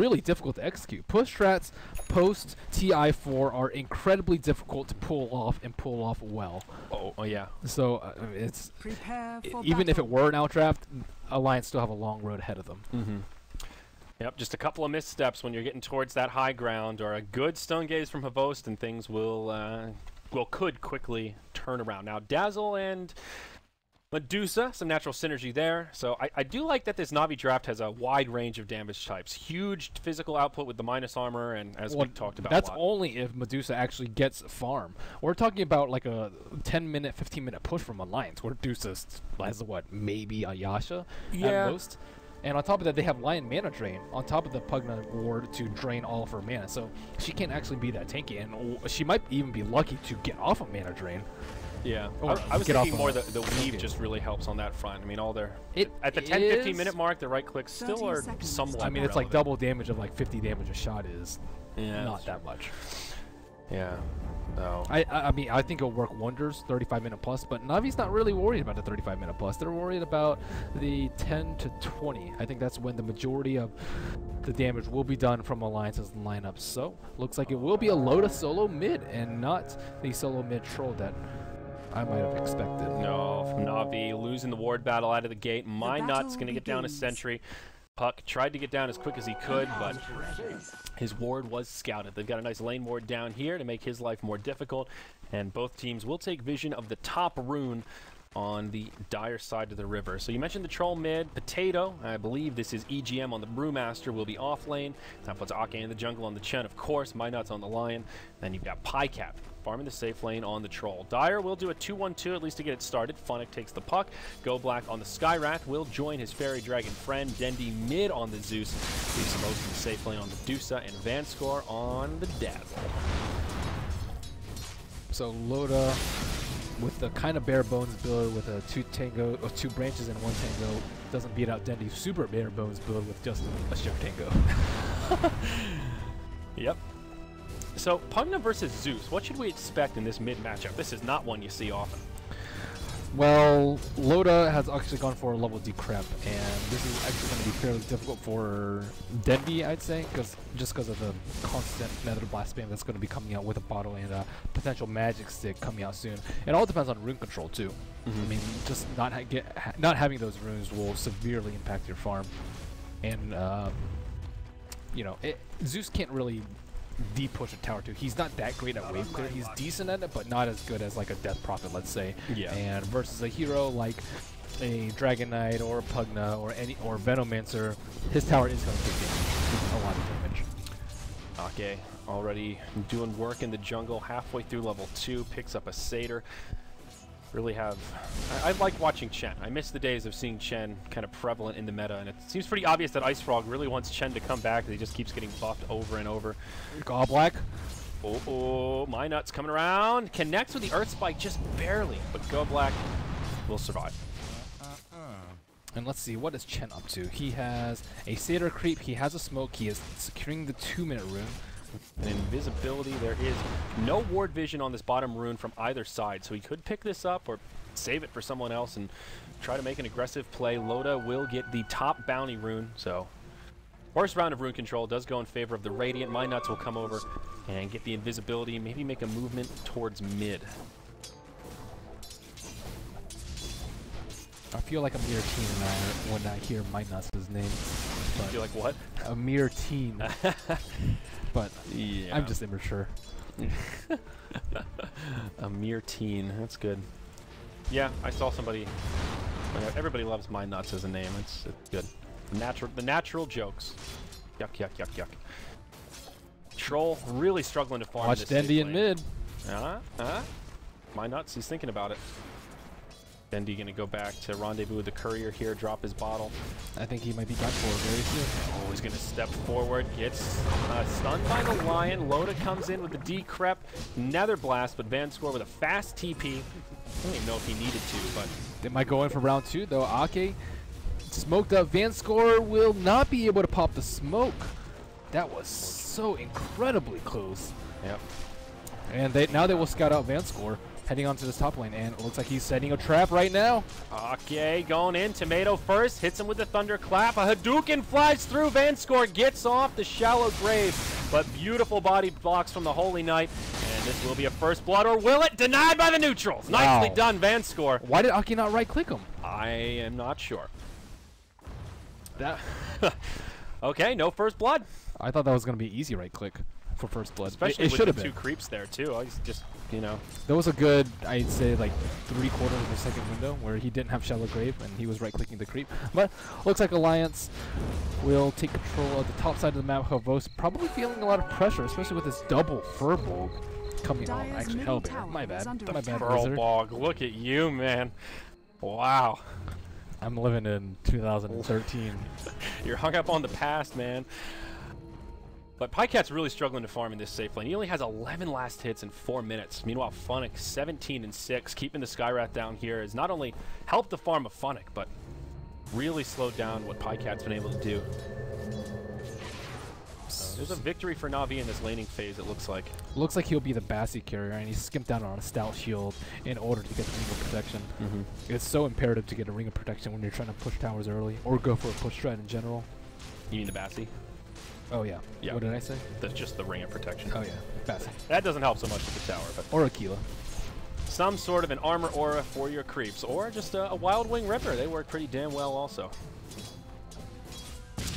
really difficult to execute. Push strats post TI4 are incredibly difficult to pull off and pull off well. Oh yeah. So it's even if it were an outdraft, Alliance still have a long road ahead of them. Mm-hmm. Yep, just a couple of missteps when you're getting towards that high ground, or a good stone gaze from Havost, and things could quickly turn around. Now, Dazzle and Medusa, some natural synergy there. So I do like that this Na'Vi draft has a wide range of damage types. Huge physical output with the minus armor, and as we talked about, that's only if Medusa actually gets farm. We're talking about like a 10-minute, 15-minute push from Alliance, where Medusa has what, maybe a Yasha at most. And on top of that, they have Lion Mana Drain on top of the Pugna ward to drain all of her mana. So she can't actually be that tanky, and she might even be lucky to get off of Mana Drain. Yeah, I was thinking more the weave just really helps on that front. I mean, all their at the 10-15 minute mark, the right clicks still are somewhat. I mean, it's like double damage of like 50 damage a shot is not that much. Yeah. No. I mean, I think it'll work wonders, 35-minute plus, but Navi's not really worried about the 35-minute plus. They're worried about the 10 to 20. I think that's when the majority of the damage will be done from Alliance's lineup. So, looks like it will be a Loda solo mid and not the solo mid troll that I might have expected. No, from Na'Vi losing the ward battle out of the gate. Nut's going to get down a sentry. Puck tried to get down as quick as he could, but his ward was scouted. They've got a nice lane ward down here to make his life more difficult, and both teams will take vision of the top rune on the dire side of the river. So you mentioned the troll mid. Potato, I believe this is EGM on the Brewmaster, will be off lane. That puts Ake in the jungle on the Chen, of course. Nut's on the Lion. Then you've got Pycat farming the safe lane on the troll. Dire will do a 2-1-2 at least to get it started. Funnick takes the puck. Go Black on the Skyrath will join his fairy dragon friend. Dendi mid on the Zeus. Leaves the most in the safe lane on the Medusa, and VanScore on the Dazzle. So Loda with the kind of bare bones build with a two branches and one tango doesn't beat out Dendi's super bare bones build with just a ship tango. Yep. So, Pugna versus Zeus, what should we expect in this mid matchup? This is not one you see often. Well, Loda has actually gone for a level decrep, and this is actually going to be fairly difficult for Dendi, I'd say, just because of the constant Nether Blast spam that's going to be coming out with a bottle and a potential magic stick coming out soon. It all depends on rune control too. I mean, just not having those runes will severely impact your farm, and you know, Zeus can't really push a tower too. He's not that great at wave clear. He's decent at it, but not as good as like a Death Prophet, let's say. Yeah. And versus a hero like a Dragon Knight or a Pugna or Venomancer, his tower is going to take damage, a lot of damage. Ake already doing work in the jungle, halfway through level 2, picks up a Satyr. Really have... I like watching Chen. I miss the days of seeing Chen kind of prevalent in the meta, and it seems pretty obvious that Ice Frog really wants Chen to come back. He just keeps getting buffed over and over. God Black. Oh, Nut's coming around. Connects with the Earth Spike just barely, but Go Black will survive. And let's see, what is Chen up to? He has a Satyr creep, he has a smoke, he is securing the 2-minute rune. And invisibility, there is no ward vision on this bottom rune from either side, so he could pick this up or save it for someone else and try to make an aggressive play. Loda will get the top bounty rune, so first round of rune control does go in favor of the Radiant. Nuts will come over and get the invisibility, maybe make a movement towards mid. I feel like a mere teen when I hear Nuts' name. But you feel like what? A mere teen. But yeah. I'm just immature. A mere teen. That's good. Yeah, I saw somebody. Everybody loves Nuts as a name. It's good. The natural jokes. Yuck, yuck, yuck, yuck. Troll really struggling to farm. Watch Dendi in mid. Nuts, he's thinking about it. Dendi gonna go back to rendezvous with the courier here, drop his bottle. I think he might be done for very soon. Oh, he's gonna step forward, gets stunned by the Lion. Loda comes in with the decrep, Nether Blast, but VanScore with a fast TP. I don't even know if he needed to, but they might go in for round 2 though. Ake smoked up. VanScore will not be able to pop the smoke. That was so incredibly close. Yep. And now they will scout out VanScore. heading onto this top lane, and it looks like he's setting a trap right now. Okay, going in. Tomato first. Hits him with the Thunderclap. A Hadouken flies through. VanScore gets off the shallow grave. But beautiful body blocks from the Holy Knight. And this will be a first blood, or will it? Denied by the neutrals. Wow. Nicely done, VanScore. Why did Aki not right-click him? I am not sure. That okay, no first blood. I thought that was going to be easy right-click for first blood. Especially it with should the have been. 2 creeps there, too. I just, you know. There was a good, I'd say, like 3/4 of a second window where he didn't have Shallow Grave and he was right-clicking the creep. But looks like Alliance will take control of the top side of the map. Havos probably feeling a lot of pressure, especially with this double Furbolg coming on. Actually, Hellbear. My bad. My bad, Wizard. Furbolg, look at you, man. Wow. I'm living in 2013. You're hung up on the past, man. But Pycat's really struggling to farm in this safe lane. He only has 11 last hits in 4 minutes. Meanwhile, Funnick 17 and 6, keeping the Skywrath down here has not only helped the farm of Funnick, but really slowed down what Pycat's been able to do. There's a victory for Na'Vi in this laning phase, it looks like. Looks like he'll be the Bassi carrier, and he's skimped down on a Stout Shield in order to get the Ring of Protection. It's so imperative to get a Ring of Protection when you're trying to push towers early, or go for a push strat in general. You mean the Bassi? Oh, yeah. What did I say? That's just the Ring of Protection. Oh, yeah. Bassi. That doesn't help so much with the tower, but... Or Aquila. Some sort of an armor aura for your creeps, or just a Wild Wing Ripper. They work pretty damn well also.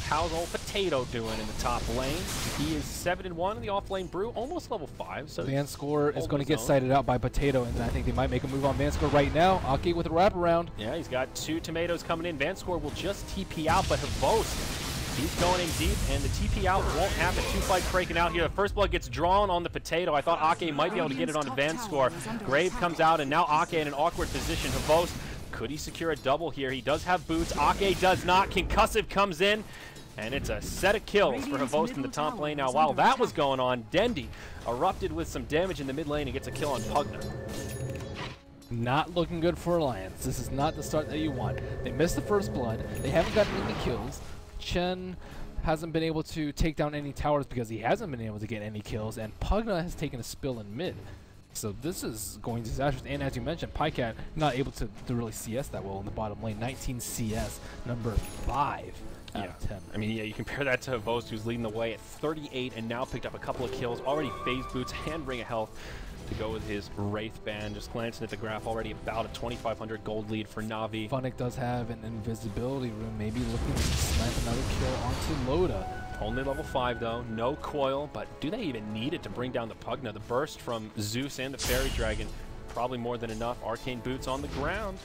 How's old Potato doing in the top lane? He is 7-1 in the off-lane brew, almost level 5. So VanScore is going to get sighted out by Potato, and I think they might make a move on VanScore right now. Aki with a wraparound. Yeah, he's got 2 tomatoes coming in. VanScore will just TP out, but Havos, he's going in deep, and the TP out won't happen. 2 fights breaking out here. The first blood gets drawn on the Potato. I thought Ake might be able to get it onto VanScore. Grave comes out, and now Ake in an awkward position. Havos, could he secure a double here? He does have boots. Ake does not. Concussive comes in. And it's a set of kills for Havos in the top lane. Now, while that was going on, Dendi erupted with some damage in the mid lane and gets a kill on Pugna. Not looking good for Alliance. This is not the start that you want. They missed the first blood. They haven't gotten any kills. Chen hasn't been able to take down any towers because he hasn't been able to get any kills. And Pugna has taken a spill in mid. So this is going disastrous. And as you mentioned, Pycat not able to really CS that well in the bottom lane. 19 CS, number 5. Out of 10. I mean, yeah, you compare that to Havos, who's leading the way at 38 and now picked up a couple of kills. Already phase boots and Ring of Health to go with his Wraith Band. Just glancing at the graph, already about a 2,500 gold lead for Na'Vi. Funnick does have an invisibility room, maybe looking to snipe another kill onto Loda. Only level 5 though, no coil, but do they even need it to bring down the Pugna? The burst from Zeus and the Fairy Dragon, probably more than enough. Arcane boots on the ground.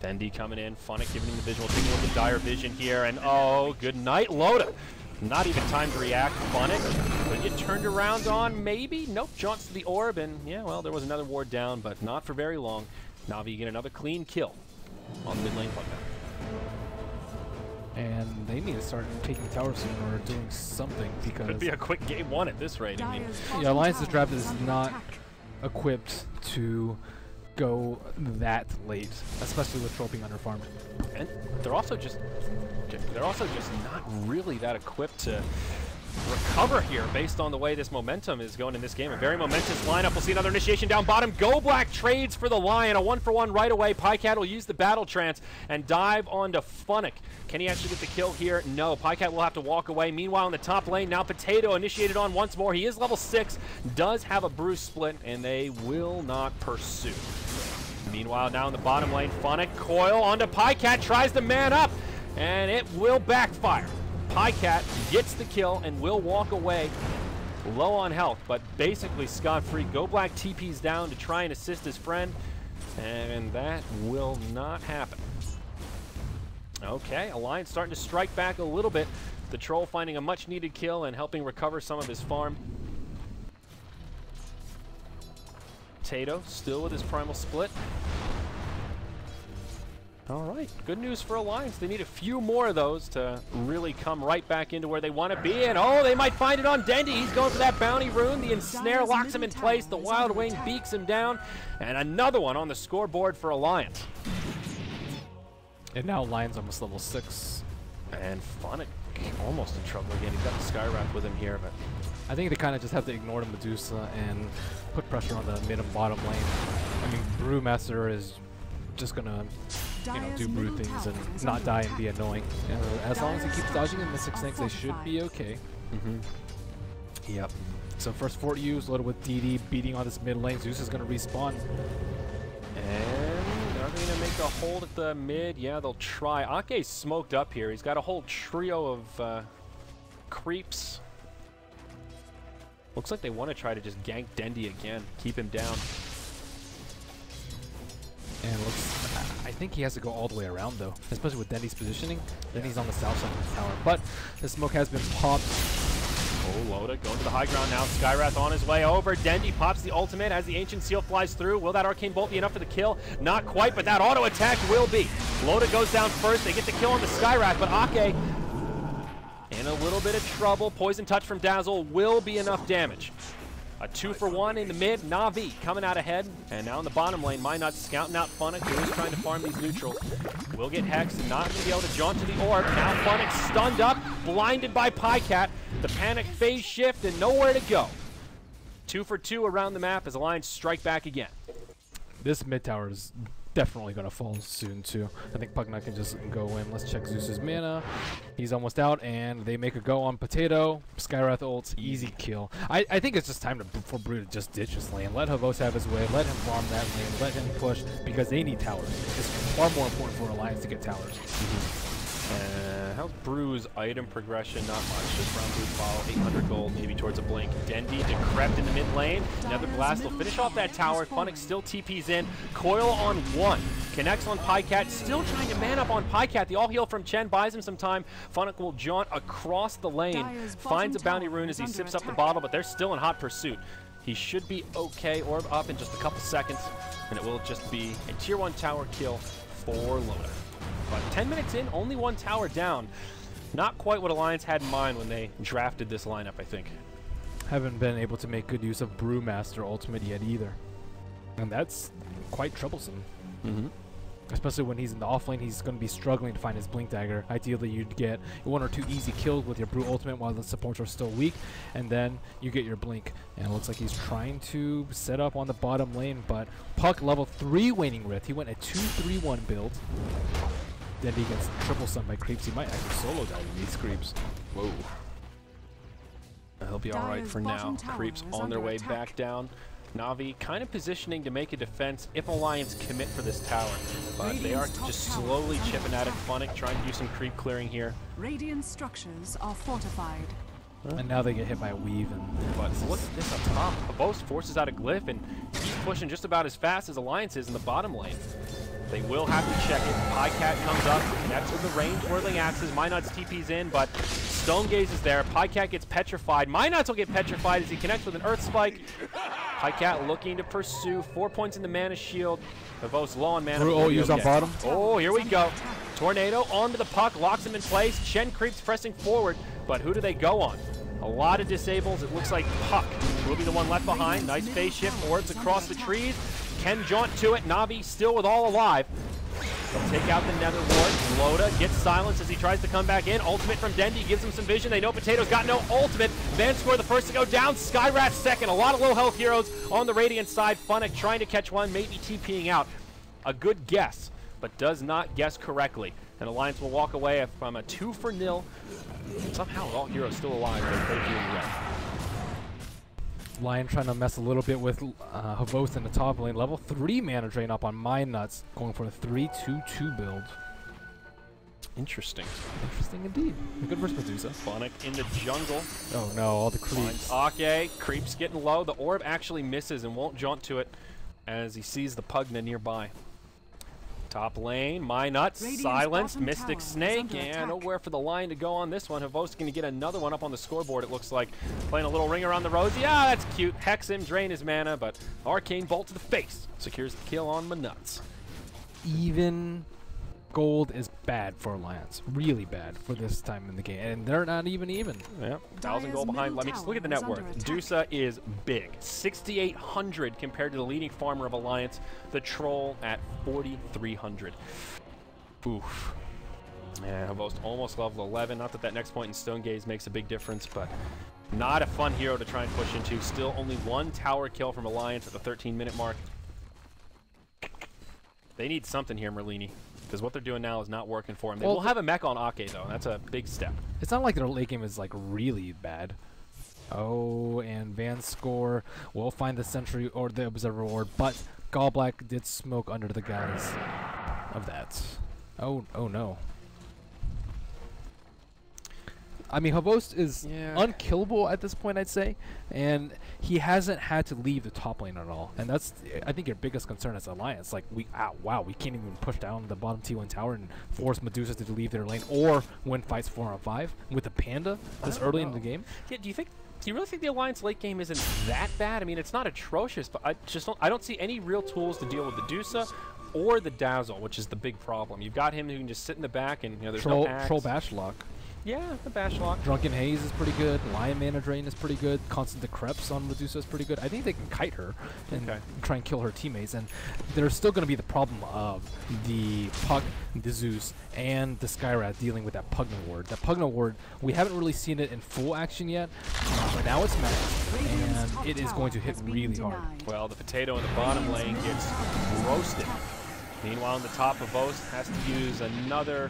Dendi coming in, Funnick giving him the visual, taking a look at Dire Vision here, and oh, good night, Loda. Not even time to react. Funnick, could get turned around on, maybe? Nope, jaunts to the orb, and yeah, well, there was another ward down, but not for very long. Na'Vi get another clean kill on the mid lane Pugna. And they need to start taking towers soon or doing something because... Could be a quick game 1 at this rate. I mean, yeah, Alliance's draft is not equipped to go that late, especially with Troll being underfarmed. And they're also just not really that equipped to recover here based on the way this momentum is going in this game. A very momentous lineup. We'll see another initiation down bottom. Go Black trades for the Lion. A 1-for-1 right away. Pycat will use the Battle Trance and dive onto Funnick. Can he actually get the kill here? No. Pycat will have to walk away. Meanwhile, in the top lane, now Potato initiated on once more. He is level 6, does have a Bruce split, and they will not pursue. Meanwhile, now in the bottom lane, Funnick coil onto Pycat, tries to man up, and it will backfire. Pycat gets the kill and will walk away low on health, but basically scot-free. Go Black TP's down to try and assist his friend, and that will not happen. Okay, Alliance starting to strike back a little bit. The Troll finding a much-needed kill and helping recover some of his farm. Potato still with his primal split. All right, good news for Alliance. They need a few more of those to really come right back into where they want to be. And oh, they might find it on Dendi. He's going for that bounty rune. The ensnare locks him in place. The Wild Wing beaks him down. And another one on the scoreboard for Alliance. And now Alliance almost level 6. And Funnick almost in trouble again. He's got the Skywrath with him here, but I think they kind of just have to ignore the Medusa and put pressure on the mid and bottom lane. I mean, Brewmaster is just gonna, do brew things and not die and be annoying. As long as he keeps dodging in Mystic Snakes, they should be okay. Yep. So first fort used, loaded with DD, beating on this mid lane. Zeus is gonna respawn. And are they gonna make a hold at the mid? Yeah, they'll try. Ake's smoked up here. He's got a whole trio of creeps. Looks like they want to try to just gank Dendi again, keep him down. And I think he has to go all the way around though, especially with Dendi's positioning. Then he's on the south side of the tower, but the smoke has been popped. Oh, Loda going to the high ground now. Skywrath on his way over. Dendi pops the ultimate as the Ancient Seal flies through. Will that Arcane Bolt be enough for the kill? Not quite, but that auto attack will be. Loda goes down first. They get the kill on the Skywrath, but Ake in a little bit of trouble. Poison Touch from Dazzle will be enough damage. A 2-for-1 in the mid. Na'Vi coming out ahead. And now in the bottom lane, MyNuts scouting out Funnick, who is trying to farm these neutrals. Will get Hex, not going to be able to jaunt to the orb. Now Funnick stunned up, blinded by Pycat. The panic phase shift and nowhere to go. 2 for 2 around the map as Alliance strike back again. This mid tower is definitely going to fall soon too. I think Pugna can just go in. Let's check Zeus's mana. He's almost out, and they make a go on Potato. Skywrath ults, easy kill. I think it's just time for Brew to just ditch this lane. Let Havos have his way. Let him farm that lane. Let him push, because they need towers. It's far more important for Alliance to get towers. How's Brew's item progression? Not much. Just round Brew follow, 800 gold, maybe towards a blink. Dendi decrept in the mid lane. Another blast will finish off that tower. Funnick still TP's in. Coil on 1. Connects on Pycat. Still trying to man up on Pycat. The all heal from Chen buys him some time. Funnick will jaunt across the lane. Finds a bounty rune as he sips up the bottle, but they're still in hot pursuit. He should be okay. Orb up in just a couple seconds, and it will just be a tier 1 tower kill for Loda. But 10 minutes in, only 1 tower down. Not quite what Alliance had in mind when they drafted this lineup, I think. Haven't been able to make good use of Brewmaster ultimate yet either. And that's quite troublesome. Especially when he's in the offlane, he's going to be struggling to find his Blink Dagger. Ideally, you'd get 1 or 2 easy kills with your Brew ultimate while the supports are still weak, and then you get your Blink. And it looks like he's trying to set up on the bottom lane, but Puck level 3 Waning Rift. He went a 2-3-1 build. Then he gets triple stunned by creeps. He might actually solo die with these creeps. Whoa. He'll be alright for now. Creeps on their way back down. Na'Vi kind of positioning to make a defense if Alliance commit for this tower. But they are just slowly chipping at it. Funnick trying to do some creep clearing here. Radiant structures are fortified. And now they get hit by a weave. But look at this up top. Havos forces out a glyph, and he's pushing just about as fast as Alliance is in the bottom lane. They will have to check it. Pycat comes up, connects with the range whirling axes. MyNuts TP's in, but Stone Gaze is there. Pycat gets petrified. MyNuts will get petrified as he connects with an Earth Spike. Pycat looking to pursue. 4 points in the mana shield. Havos low on mana. Oh, use on bottom. Oh, here we go. Tornado onto the puck, locks him in place. Chen creeps pressing forward, but who do they go on? A lot of disables. It looks like Puck will be the one left behind. Nice phase shift. Orbs across the trees. Can jaunt to it. Na'Vi still with all alive. They'll take out the Nether Ward. Loda gets silenced as he tries to come back in. Ultimate from Dendi gives him some vision. They know Potato's got no ultimate. VINCERE the first to go down. Skywrath second. A lot of low health heroes on the Radiant side. Funnick trying to catch one, maybe TPing out. A good guess, but does not guess correctly. And Alliance will walk away from a 2-for-0. Somehow all heroes still alive. They do red. Lion trying to mess a little bit with Havos in the top lane. Level 3 mana drain up on MyNuts, going for a 3-2-2 build. Interesting. Interesting indeed. Good versus Medusa. Funnick in the jungle. Oh no, all the creeps. Ake, creeps getting low. The orb actually misses and won't jaunt to it as he sees the Pugna nearby. Top lane, MyNuts, silenced, Mystic Snake, and nowhere for the Lion to go on this one. Havos going to get another one up on the scoreboard, it looks like. Playing a little ring around the rosy. Ah, that's cute. Hex him, drain his mana, but Arcane Bolt to the face secures the kill on MyNuts. Even gold is bad for Alliance. Really bad for this time in the game. And they're not even. Yeah, 1,000 gold behind. Let me just look at the net worth. Dusa is big. 6,800 compared to the leading farmer of Alliance, the Troll, at 4,300. Oof. Yeah, almost level 11. Not that that next point in Stone Gaze makes a big difference, but not a fun hero to try and push into. Still only one tower kill from Alliance at the 13-minute mark. They need something here, Merlini, because what they're doing now is not working for them. They will have a mech on Ake, though. That's a big step. It's not like their late game is like really bad. Oh, and VINCERE will find the Sentry or the Observer Ward, but Gallblack did smoke under the guise of that. Oh no. I mean, Havost is unkillable at this point, I'd say, and he hasn't had to leave the top lane at all. And that's, I think, your biggest concern as Alliance. Like, we can't even push down the bottom T1 tower and force Medusa to leave their lane or win fights 4-on-5 with the Panda this early in the game. Yeah, do you really think the Alliance late game isn't that bad? I mean, it's not atrocious, but I don't see any real tools to deal with the Medusa or the Dazzle, which is the big problem. You've got him who can just sit in the back and, you know, there's no axe. Troll Bash Lock. Yeah, the Bash Lock. Drunken Haze is pretty good. Lion Mana Drain is pretty good. Constant Decreps on Medusa is pretty good. I think they can kite her and try and kill her teammates. And there's still going to be the problem of the Puck, the Zeus, and the Skyrat dealing with that Pugna ward. That Pugna ward, we haven't really seen it in full action yet, but now it's maxed, and it is going to hit really hard. Well, the potato in the bottom lane gets roasted. Meanwhile, in the top, Havost has to use another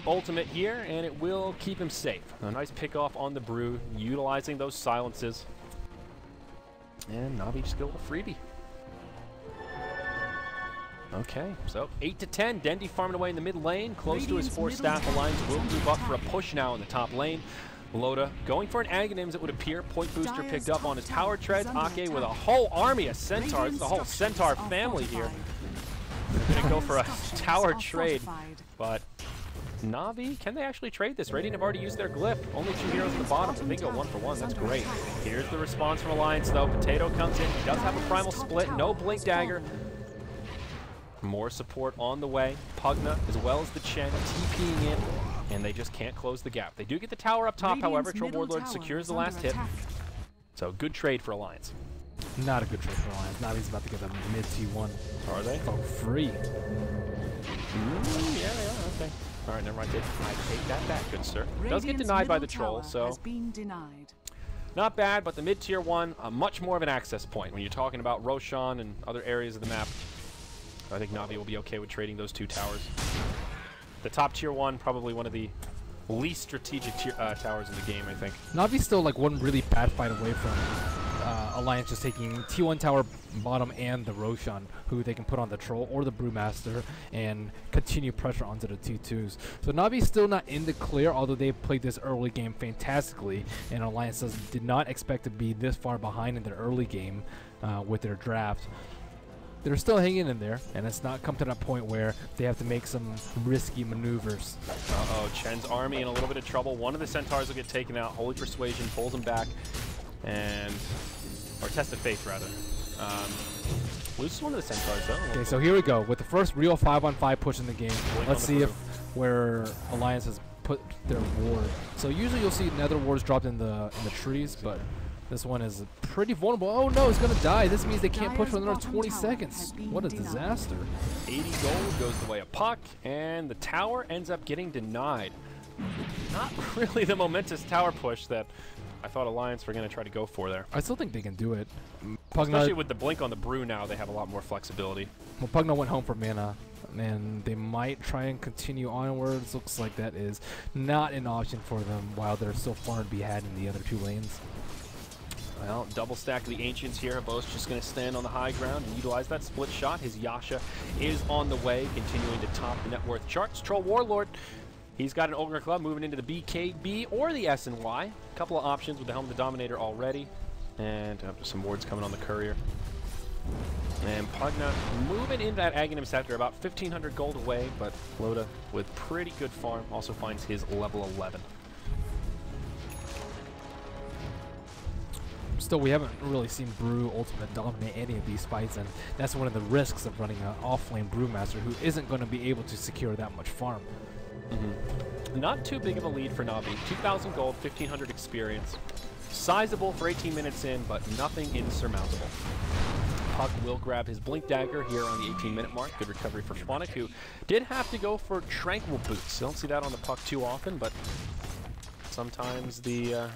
ultimate here, and it will keep him safe. A nice pick off on the Brew, utilizing those silences. And Navi just go with a freebie. Okay, so 8-10. Dendi farming away in the mid lane, close to his 4-staff. Alliance will move up for a push now in the top lane. Loda going for an Aghanims, it would appear. Point booster picked up on his tower treads. Ake with a whole army of Centaurs, the whole Centaur family here. They're gonna go for a tower trade, but Navi, can they actually trade this? Radiant have already used their glyph. Only 2 heroes at the bottom, so they go 1-for-1. That's great. Here's the response from Alliance, though. Potato comes in. He does have a primal split. No Blink Dagger. More support on the way. Pugna, as well as the Chen, TPing in, and they just can't close the gap. They do get the tower up top, however. Troll Warlord secures the last hit. So, good trade for Alliance. Not a good trade for Alliance. Navi's about to get a mid T1. Are they? For free. Yeah, they are. Okay. All right, never mind. I take that back, good sir. Does get denied by the troll, so not bad, but the mid-tier one, much more of an access point. When you're talking about Roshan and other areas of the map, I think Navi will be okay with trading those 2 towers. The top tier one, probably one of the least strategic towers in the game, I think. Navi's still like one really bad fight away from Alliance just taking T1 tower bottom and the Roshan, who they can put on the Troll or the Brewmaster and continue pressure onto the T2s. So Navi's still not in the clear, although they played this early game fantastically, and Alliance did not expect to be this far behind in their early game with their draft. They're still hanging in there, and it's not come to that point where they have to make some risky maneuvers. Uh-oh, Chen's army in a little bit of trouble. One of the Centaurs will get taken out. Holy Persuasion pulls him back, or Test of Faith, rather. Loses one of the Centaurs, though. Okay, so here we go with the first real 5-on-5 push in the game. Let's see if where Alliance has put their ward. So usually you'll see nether wards dropped in the trees, but this one is pretty vulnerable. Oh no, it's gonna die. This means they can't push for another 20 seconds. What a disaster. 80 gold goes the way of Puck, and the tower ends up getting denied. Not really the momentous tower push that I thought Alliance were going to try to go for there. I still think they can do it. Especially with the blink on the Brew now, they have a lot more flexibility. Well, Pugna went home for mana, and they might try and continue onwards. Looks like that is not an option for them while there's still far to be had in the other 2 lanes. Well, double stack the Ancients here. Bo's just going to stand on the high ground and utilize that split shot. His Yasha is on the way, continuing to top the net worth charts. Troll Warlord, he's got an Ogre Club moving into the BKB or the SNY. A couple of options with the Helm of the Dominator already. And some wards coming on the Courier. And Pugna moving in that Aghanim sector, about 1,500 gold away, but Loda with pretty good farm also finds his level 11. Still, we haven't really seen Brew Ultimate dominate any of these fights, and that's one of the risks of running an off-lane Brewmaster who isn't going to be able to secure that much farm. Not too big of a lead for Navi. 2,000 gold, 1,500 experience. Sizable for 18 minutes in, but nothing insurmountable. Puck will grab his Blink Dagger here on the 18-minute mark. Good recovery for Phonic, who did have to go for Tranquil Boots. Don't see that on the Puck too often, but sometimes the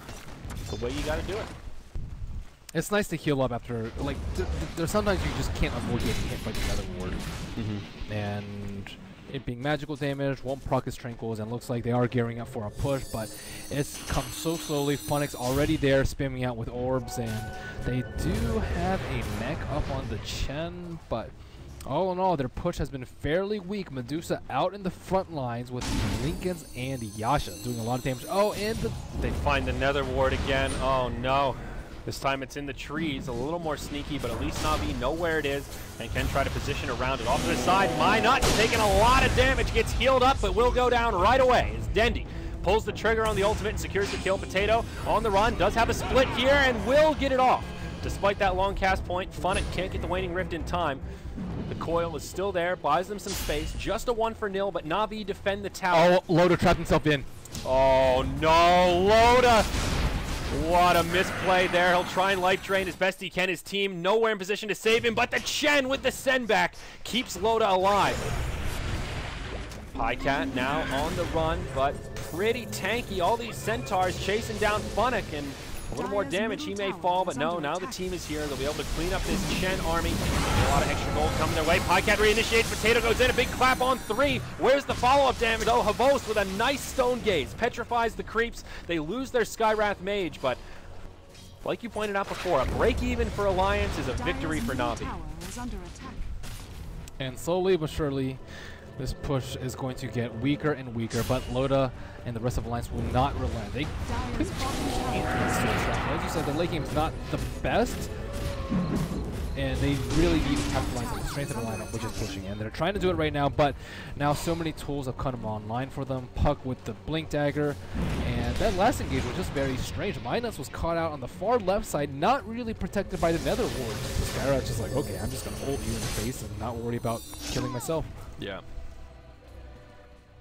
way you got to do it. It's nice to heal up after, like, there's sometimes you just can't avoid getting hit by the Nether Ward. And it being magical damage won't proc his Tranquils, and looks like they are gearing up for a push, but it's come so slowly. Phonic's already there, spamming out with orbs, and they do have a mech up on the Chen, but all in all, their push has been fairly weak. Medusa out in the front lines with Lincolns and Yasha doing a lot of damage. Oh, and they find the Nether Ward again. Oh no. This time it's in the trees, a little more sneaky, but at least Na'Vi know where it is and can try to position around it. Off to the side, Minot taking a lot of damage, gets healed up, but will go down right away as Dendy pulls the trigger on the ultimate and secures the kill. Potato on the run, does have a split here and will get it off. Despite that long cast point, Phonic can't get the Waning Rift in time. The coil is still there, buys them some space. Just a 1-0, but Na'Vi defend the tower. Oh, Loda trapped himself in. Oh no, Loda! What a misplay there. He'll try and life drain as best he can. His team nowhere in position to save him, but the Chen with the send back keeps Loda alive. Pycat now on the run, but pretty tanky. All these centaurs chasing down Phonic, and a little more damage. He may fall, but no, now the team is here. They'll be able to clean up this Chen army. A lot of extra gold coming their way. Pycat reinitiates. Potato goes in. A big clap on 3. Where's the follow-up damage? Oh, Havos with a nice stone gaze. Petrifies the creeps. They lose their Skywrath Mage, but like you pointed out before, a break-even for Alliance is a victory for Na'Vi. And slowly but surely, this push is going to get weaker and weaker, but Loda and the rest of Alliance will not relent. They pretty much can't steal track. As you said, the late game is not the best, and they really need to capitalize on the strength of the lineup, which is pushing in. They're trying to do it right now, but now so many tools have come online for them. Puck with the Blink Dagger, and that last engage was just very strange. Minus was caught out on the far left side, not really protected by the Nether Ward. Skyrat's just like, okay, I'm just going to ult you in the face and not worry about killing myself. Yeah.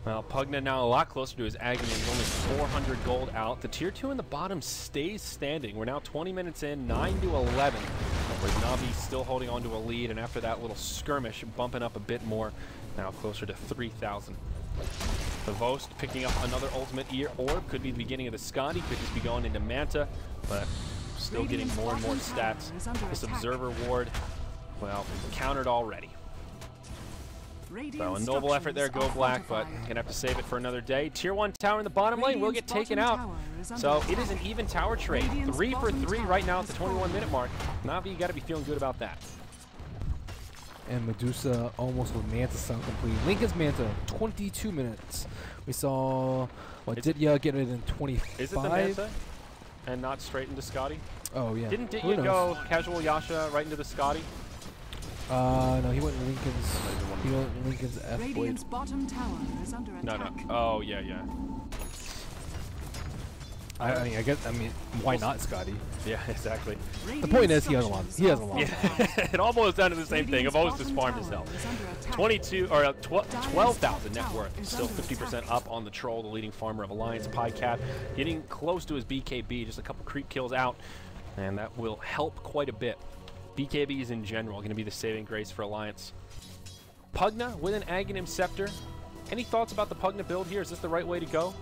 Well, Pugna now a lot closer to his agony. He's only 400 gold out. The tier 2 in the bottom stays standing. We're now 20 minutes in, 9-11. Whereas Na'Vi still holding on to a lead, and after that little skirmish, bumping up a bit more, now closer to 3,000. The Vost picking up another ultimate orb. Could be the beginning of the Scotty. Could just be going into Manta, but still getting more and more stats. This Observer Ward, well, countered already. So a noble effort there, Go Black, but gonna have to save it for another day. Tier 1 tower in the bottom lane will get taken out. So it is an even tower trade. 3 for 3 right now at the 21-minute mark. Na'Vi, you gotta be feeling good about that. And Medusa almost with Manta sound complete. Lincoln's Manta, 22 minutes. We saw, what, Ditya get it in 25? Is it the Manta and not straight into Scotty? Oh, yeah. Didn't Ditya go casual Yasha right into the Scotty? No, he went Lincoln's F blade. Bottom tower is under attack. No. Oh, yeah. I mean, why not Scotty? Yeah, exactly. The point is, he has a lot. Yeah. It all boils down to the same thing. I've always just farmed himself. 12,000 net worth. Still 50% up on the Troll, the leading farmer of Alliance. Pycat getting close to his BKB, just a couple creep kills out, and that will help quite a bit. BKBs in general going to be the saving grace for Alliance. Pugna with an Aghanim Scepter. Any thoughts about the Pugna build here? Is this the right way to go?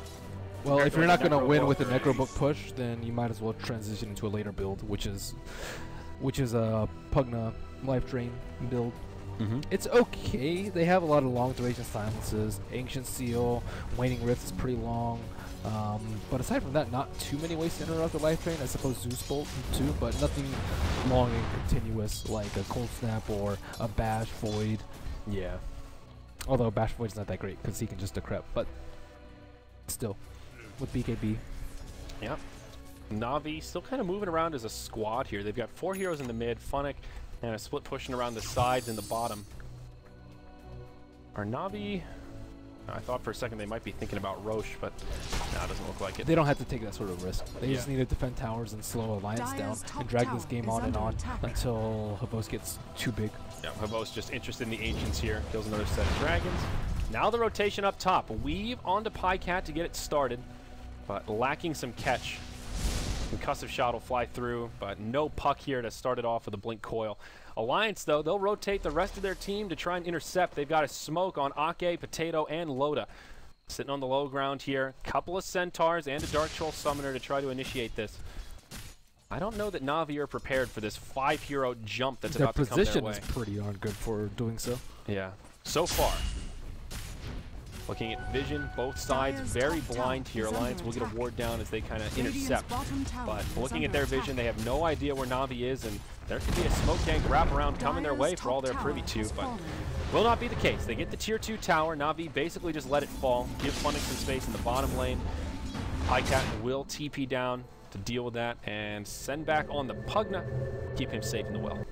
Well, if you're not going to win with the Necrobook push, then you might as well transition into a later build, which is a Pugna Life Drain build. It's okay. They have a lot of long duration silences. Ancient Seal, Waning Rift is pretty long. But aside from that, not too many ways to interrupt the Life Drain. I suppose Zeus Bolt too, but nothing long and continuous like a Cold Snap or a Bash Void. Yeah. Although Bash Void's not that great because he can just decrep, but still, with BKB. Yep. Na'Vi still kind of moving around as a squad here. They've got 4 heroes in the mid, Phonic, and a split pushing around the sides and the bottom. Are Na'Vi... I thought for a second they might be thinking about Roche, but no, it doesn't look like it. They don't have to take that sort of risk. They just need to defend towers and slow Alliance down and drag this game on and on until Havos gets too big. Yeah, Havos just interested in the Ancients here. Kills another set of Dragons. Now the rotation up top. Weave onto Pycat to get it started, but lacking some catch. Concussive shot will fly through, but no puck here to start it off with a blink coil. Alliance, though, they'll rotate the rest of their team to try and intercept. They've got a smoke on Ake, Potato, and Loda. Sitting on the low ground here. Couple of Centaurs and a Dark Troll Summoner to try to initiate this. I don't know that Na'Vi are prepared for this 5-hero jump that's about to come their way. Their position is pretty darn good for doing so. Yeah, so far. Looking at vision, both sides very blind here. Alliance will get a ward down as they kind of intercept. But looking at their vision, they have no idea where Na'Vi is, and there could be a smoke tank wraparound coming their way for all they're privy to, but will not be the case. They get the tier 2 tower. Na'Vi basically just let it fall, give Funix some space in the bottom lane. Highcat will TP down to deal with that and send back on the Pugna, keep him safe in the well.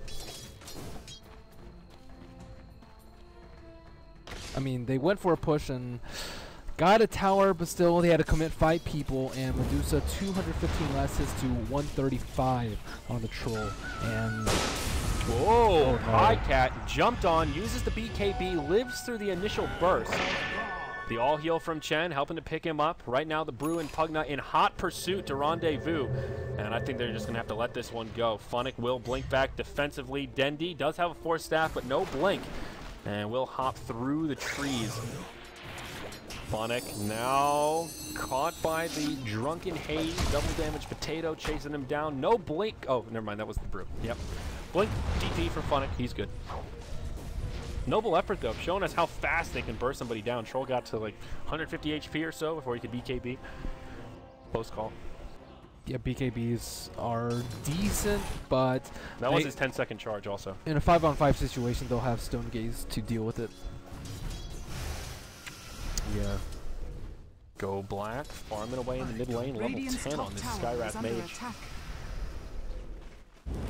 I mean, they went for a push and got a tower, but still they had to commit 5 people, and Medusa 215 last hits to 135 on the troll. And whoa, Highcat jumped on, uses the BKB, lives through the initial burst. The all heal from Chen helping to pick him up. Right now the Brew and Pugna in hot pursuit to rendezvous, and I think they're just gonna have to let this one go. Funnick will blink back defensively. Dendi does have a Force Staff, but no blink, and will hop through the trees. Funnick now caught by the Drunken Haze. Double damage Potato chasing him down. No blink. Oh, never mind. That was the Brew. Yep. Blink DP for Funnick. He's good. Noble effort, though, showing us how fast they can burst somebody down. Troll got to like 150 HP or so before he could BKB. Close call. Yeah, BKBs are decent, but that was his 10-second charge also. In a 5-on-5 situation, they'll have Stone Gaze to deal with it. Yeah. Go black, farming away in the mid lane, level 10 on this Skywrath Mage.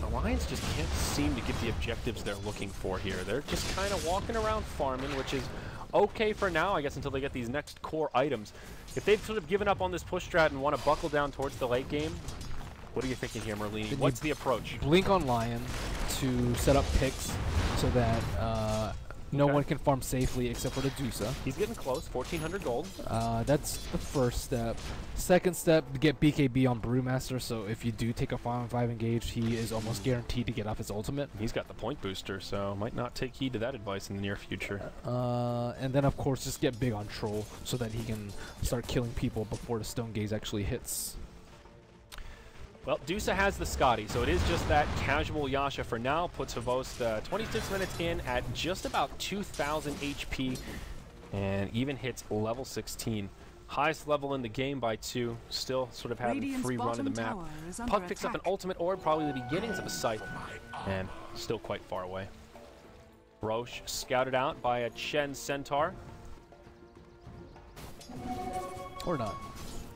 Alliance just can't seem to get the objectives they're looking for here. They're just kind of walking around farming, which is okay for now, I guess, until they get these next core items. If they've sort of given up on this push strat and want to buckle down towards the late game, what are you thinking here, Merlini? What's the approach? Blink on Lion to set up picks so that no one can farm safely except for the Dusa. He's getting close, 1,400 gold. That's the first step. Second step, get BKB on Brewmaster, so if you do take a 5-on-5 engage, he is almost guaranteed to get off his ultimate. He's got the point booster, so might not take heed to that advice in the near future. And then, of course, just get big on Troll so that he can start killing people before the Stone Gaze actually hits. Well, Dusa has the Scotty, so it is just that casual Yasha for now. Puts Havost 26 minutes in at just about 2,000 HP and even hits level 16. Highest level in the game by 2, still sort of having free run in the map. Puck picks up an ultimate orb, probably the beginnings of a scythe, and still quite far away. Roche scouted out by a Chen Centaur. Or not.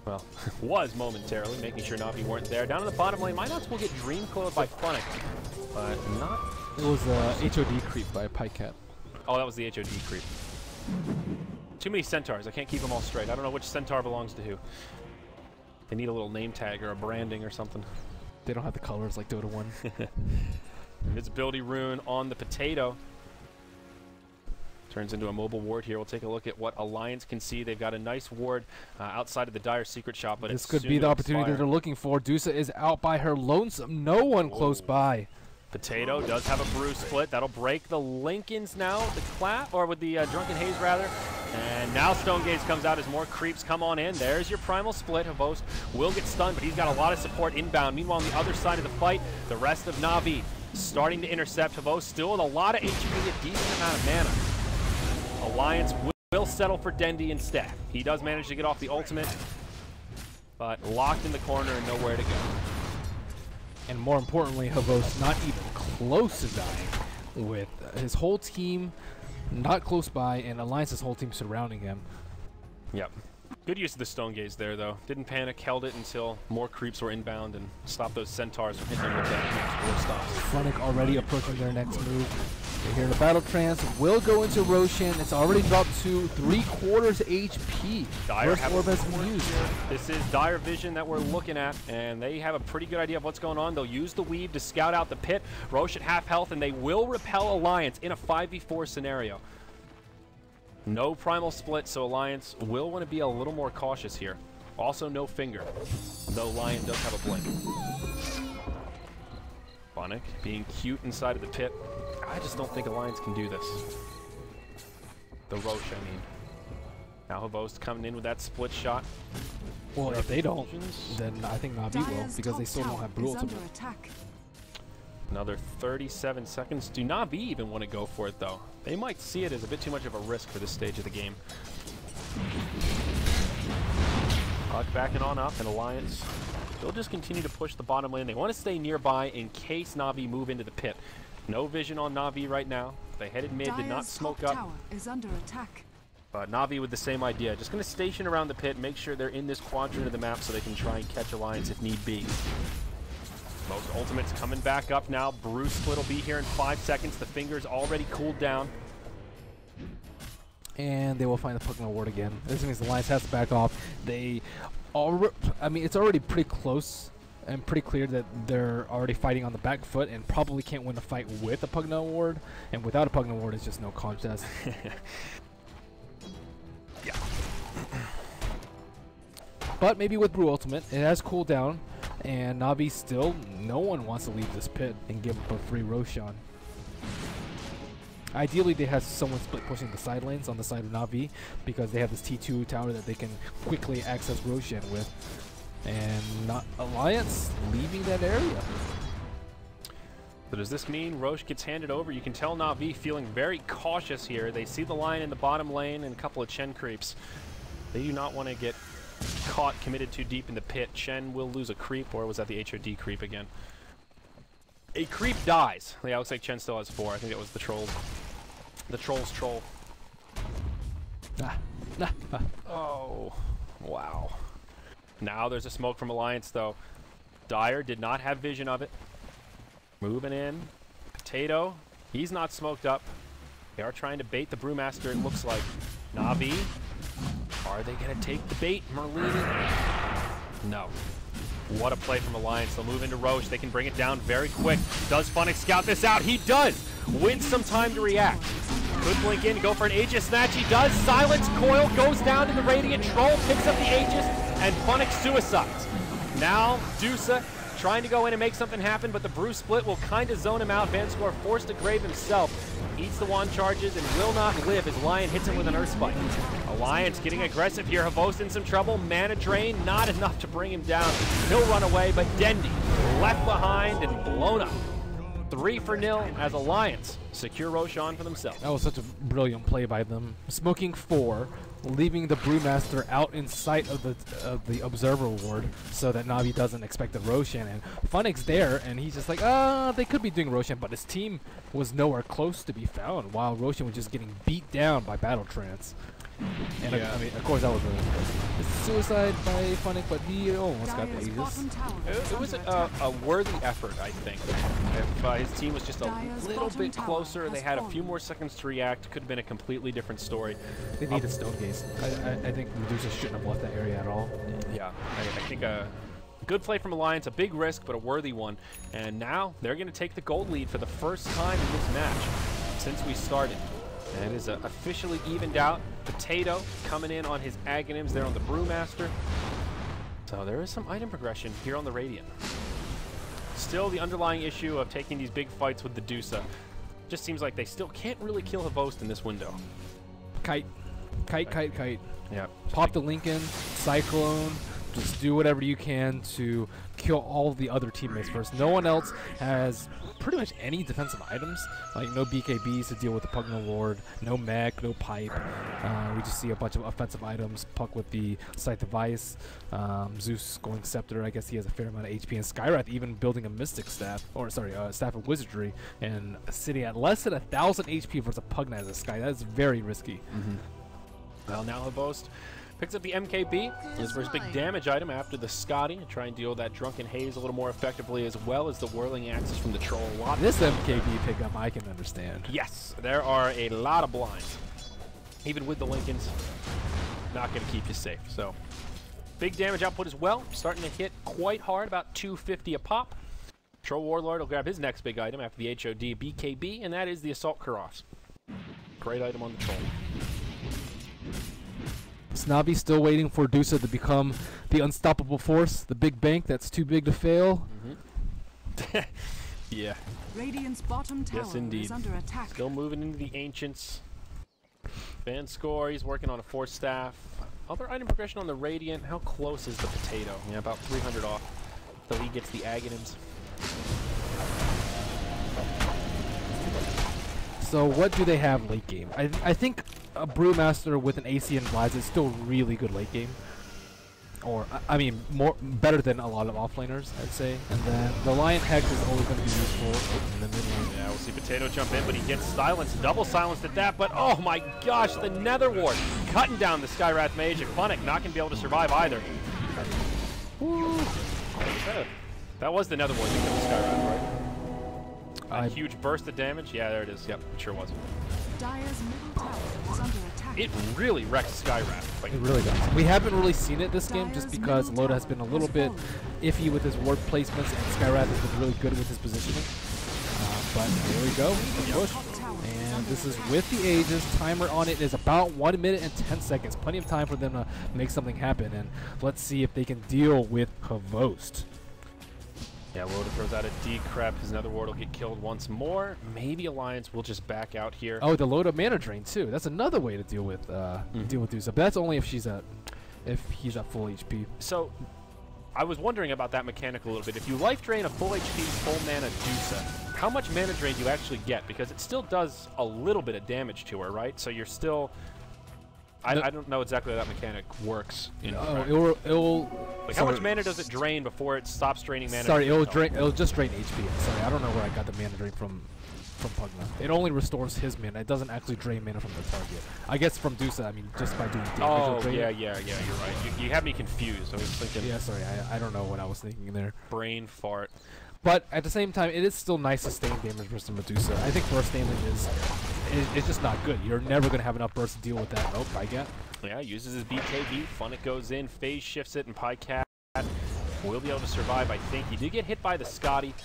Well, was momentarily, making sure Na'Vi weren't there. Down in the bottom lane, NATUS will get dream coiled by Funnick, but not... It was a HOD creep by Pycat. Oh, that was the HOD creep. Too many Centaurs. I can't keep them all straight. I don't know which Centaur belongs to who. They need a little name tag or a branding or something. They don't have the colors like Dota 1. Invisibility rune on the Potato. Turns into a mobile ward here. We'll take a look at what Alliance can see. They've got a nice ward outside of the Dire Secret Shop, but this could be the opportunity they're looking for. Dusa is out by her lonesome. No one close by. Potato does have a Brew split. That'll break the Lincolns now with the clap, or with the Drunken Haze rather. And now Stone Gaze comes out as more creeps come on in. There's your primal split. Havost will get stunned, but he's got a lot of support inbound. Meanwhile, on the other side of the fight, the rest of Na'Vi starting to intercept. Havost still with a lot of HP, a decent amount of mana. Alliance will settle for Dendi instead. He does manage to get off the ultimate, but locked in the corner and nowhere to go. And more importantly, Havost not even close to dying, with his whole team not close by and Alliance's whole team surrounding him. Yep. Good use of the Stone Gaze there, though. Didn't panic, held it until more creeps were inbound and stopped those Centaurs from hitting him with that war stops. Funnick already approaching their next move. They hear the battle trance will go into Roshan. It's already dropped to 3/4 HP. Dire First orb has been used. This is Dire Vision that we're looking at, and they have a pretty good idea of what's going on. They'll use the weave to scout out the pit. Roche at half health, and they will repel Alliance in a 5v4 scenario. No primal split, so Alliance will want to be a little more cautious here. Also no finger, though Lion does have a blink. Funnick being cute inside of the pit. I just don't think Alliance can do this. The Roche, I mean. Now Havost coming in with that split shot. Well, if they don't, then I think Na'Vi will, because they still don't have Brute Ultimate. Another 37 seconds. Do Na'Vi even want to go for it, though? They might see it as a bit too much of a risk for this stage of the game. Puck backing on up, and Alliance, they'll just continue to push the bottom lane. They want to stay nearby in case Na'Vi move into the pit. No vision on Na'Vi right now. They headed mid, did not smoke up. Is under attack. But Na'Vi with the same idea. Just going to station around the pit, make sure they're in this quadrant of the map so they can try and catch Alliance if need be. Most ultimates coming back up now. Bruce Split will be here in 5 seconds. The finger's already cooled down. And they will find the Pugna ward again. This means the Alliance has to back off. They I mean, it's already pretty close and pretty clear that they're already fighting on the back foot and probably can't win the fight with a Pugna ward. And without a Pugna ward, it's just no contest. Yeah. But maybe with Brew Ultimate, it has cooled down. And Na'Vi still, no one wants to leave this pit and give up a free Roshan. Ideally, they have someone split pushing the side lanes on the side of Na'Vi because they have this T2 tower that they can quickly access Roshan with. And not Alliance leaving that area. So does this mean Roche gets handed over? You can tell Na'Vi feeling very cautious here. They see the line in the bottom lane and a couple of Chen creeps. They do not want to get caught committed too deep in the pit. Chen will lose a creep, or was that the HOD creep again? A creep dies. Yeah, looks like Chen still has 4. I think it was the troll. The troll's troll. Oh, wow. Now there's a smoke from Alliance, though. Dyer did not have vision of it. Moving in. Potato. He's not smoked up. They are trying to bait the Brewmaster, it looks like. Na'Vi. Are they going to take the bait? Merlini? No. What a play from Alliance. They'll move into Roche. They can bring it down very quick. Does Funnick scout this out? He does! Wins some time to react. Could blink in, go for an Aegis snatch. He does. Silence Coil goes down to the Radiant. Troll picks up the Aegis, and Funnick suicides. Now, Dusa trying to go in and make something happen, but the Brew Split will kind of zone him out. VanScore forced to grave himself. Eats the wand charges and will not live as Lion hits him with an Earth Spike. Alliance getting aggressive here. Havost in some trouble. Mana drain, not enough to bring him down. He'll run away, but Dendi left behind and blown up. 3-0 as Alliance secure Roshan for themselves. That was such a brilliant play by them. Smoking 4, leaving the Brewmaster out in sight of the Observer ward so that Na'Vi doesn't expect the Roshan. And Funnick's there, and he's just like, they could be doing Roshan, but his team was nowhere close to be found while Roshan was just getting beat down by Battle Trance. And yeah. I mean, of course, that was a suicide by Funnick, but he almost got the Aegis. It was a worthy effort, I think. If his team was just a little bit closer, they had a few more seconds to react, could have been a completely different story. They needed Stone Gaze. I think Medusa shouldn't have left that area at all. Yeah, I think a good play from Alliance, a big risk, but a worthy one. And now they're going to take the gold lead for the first time in this match since we started. And it is officially evened out. Potato coming in on his Aghanims there on the Brewmaster. So there is some item progression here on the Radiant. Still the underlying issue of taking these big fights with the Dusa. Just seems like they still can't really kill Havost in this window. Kite. Yeah. Pop the Lincoln, Cyclone, just do whatever you can to kill all the other teammates first. No one else has pretty much any defensive items, like no BKBs to deal with the Pugna ward, no mech, no pipe. We just see a bunch of offensive items. Puck with the Scythe of Ice, Zeus going Scepter. I guess he has a fair amount of HP, and Skyrath even building a Mystic Staff, or sorry, Staff of Wizardry, and sitting at less than 1,000 HP versus a Pugna as a Sky. That is very risky. Well, now Havost picks up the MKB, his first big damage item after the Scotty, to try and deal with that Drunken Haze a little more effectively, as well as the Whirling Axis from the Troll. This MKB pickup I can understand. Yes, there are a lot of blinds. Even with the Lincolns, not going to keep you safe. So, big damage output as well, starting to hit quite hard, about 250 a pop. Troll Warlord will grab his next big item after the HOD BKB, and that is the Assault Karas. Great item on the Troll. Snobby still waiting for Dusa to become the unstoppable force, the big bank that's too big to fail. Yeah. Radiant's bottom tower Yes, indeed. is under attack. Still moving into the Ancients. Fan score, he's working on a 4-staff. Other item progression on the Radiant. How close is the Potato? Yeah, about 300 off. So he gets the Aghanims. So what do they have late game? I think a Brewmaster with an AC and Vlies is still really good late game. Or, I mean, better than a lot of offlaners, I'd say. And then the Lion Hex is always going to be useful in the mid lane. Yeah, we'll see Potato jump in, but he gets silenced, double silenced at that. But oh my gosh, the Nether Ward cutting down the Skywrath Mage, and Funnick not going to be able to survive either. Woo. That was the Nether Ward that killed the Skywrath, right? A huge burst of damage. Yeah, there it is. Yep, it sure was. Dire's middle tower is under attack. It really wrecks Skywrath. Like, it really does. We haven't really seen it this game just because Loda has been a little bit iffy with his ward placements and Skywrath has been really good with his positioning. But here we go. Push. And this is with the Aegis. Timer on it is about 1 minute and 10 seconds. Plenty of time for them to make something happen. And let's see if they can deal with Havost. Yeah, Loda throws out a decrep. His Nether Ward will get killed once more. Maybe Alliance will just back out here. Oh, the Loda mana drain too. That's another way to deal with Dusa. But that's only if he's at full HP. So, I was wondering about that mechanic a little bit. If you life drain a full HP, full mana Dusa, how much mana drain do you actually get? Because it still does a little bit of damage to her, right? So you're still... I don't know exactly how that mechanic works. It'll like how much mana does it drain before it stops draining mana? Sorry, it'll just drain HP. Sorry, I don't know where I got the mana drain from Pugna. It only restores his mana. It doesn't actually drain mana from the target. I guess from Dusa, I mean, just by doing damage. Oh, yeah, you're right. You had me confused. I was thinking... Yeah, sorry, I don't know what I was thinking there. Brain fart. But at the same time, it is still nice sustained damage versus Medusa. I think burst damage is just not good. You're never going to have enough burst to deal with that. Nope, Pycat. Yeah, uses his BKB. Funnick goes in, phase shifts it, and Pycat will be able to survive, I think. He did get hit by the Scotty.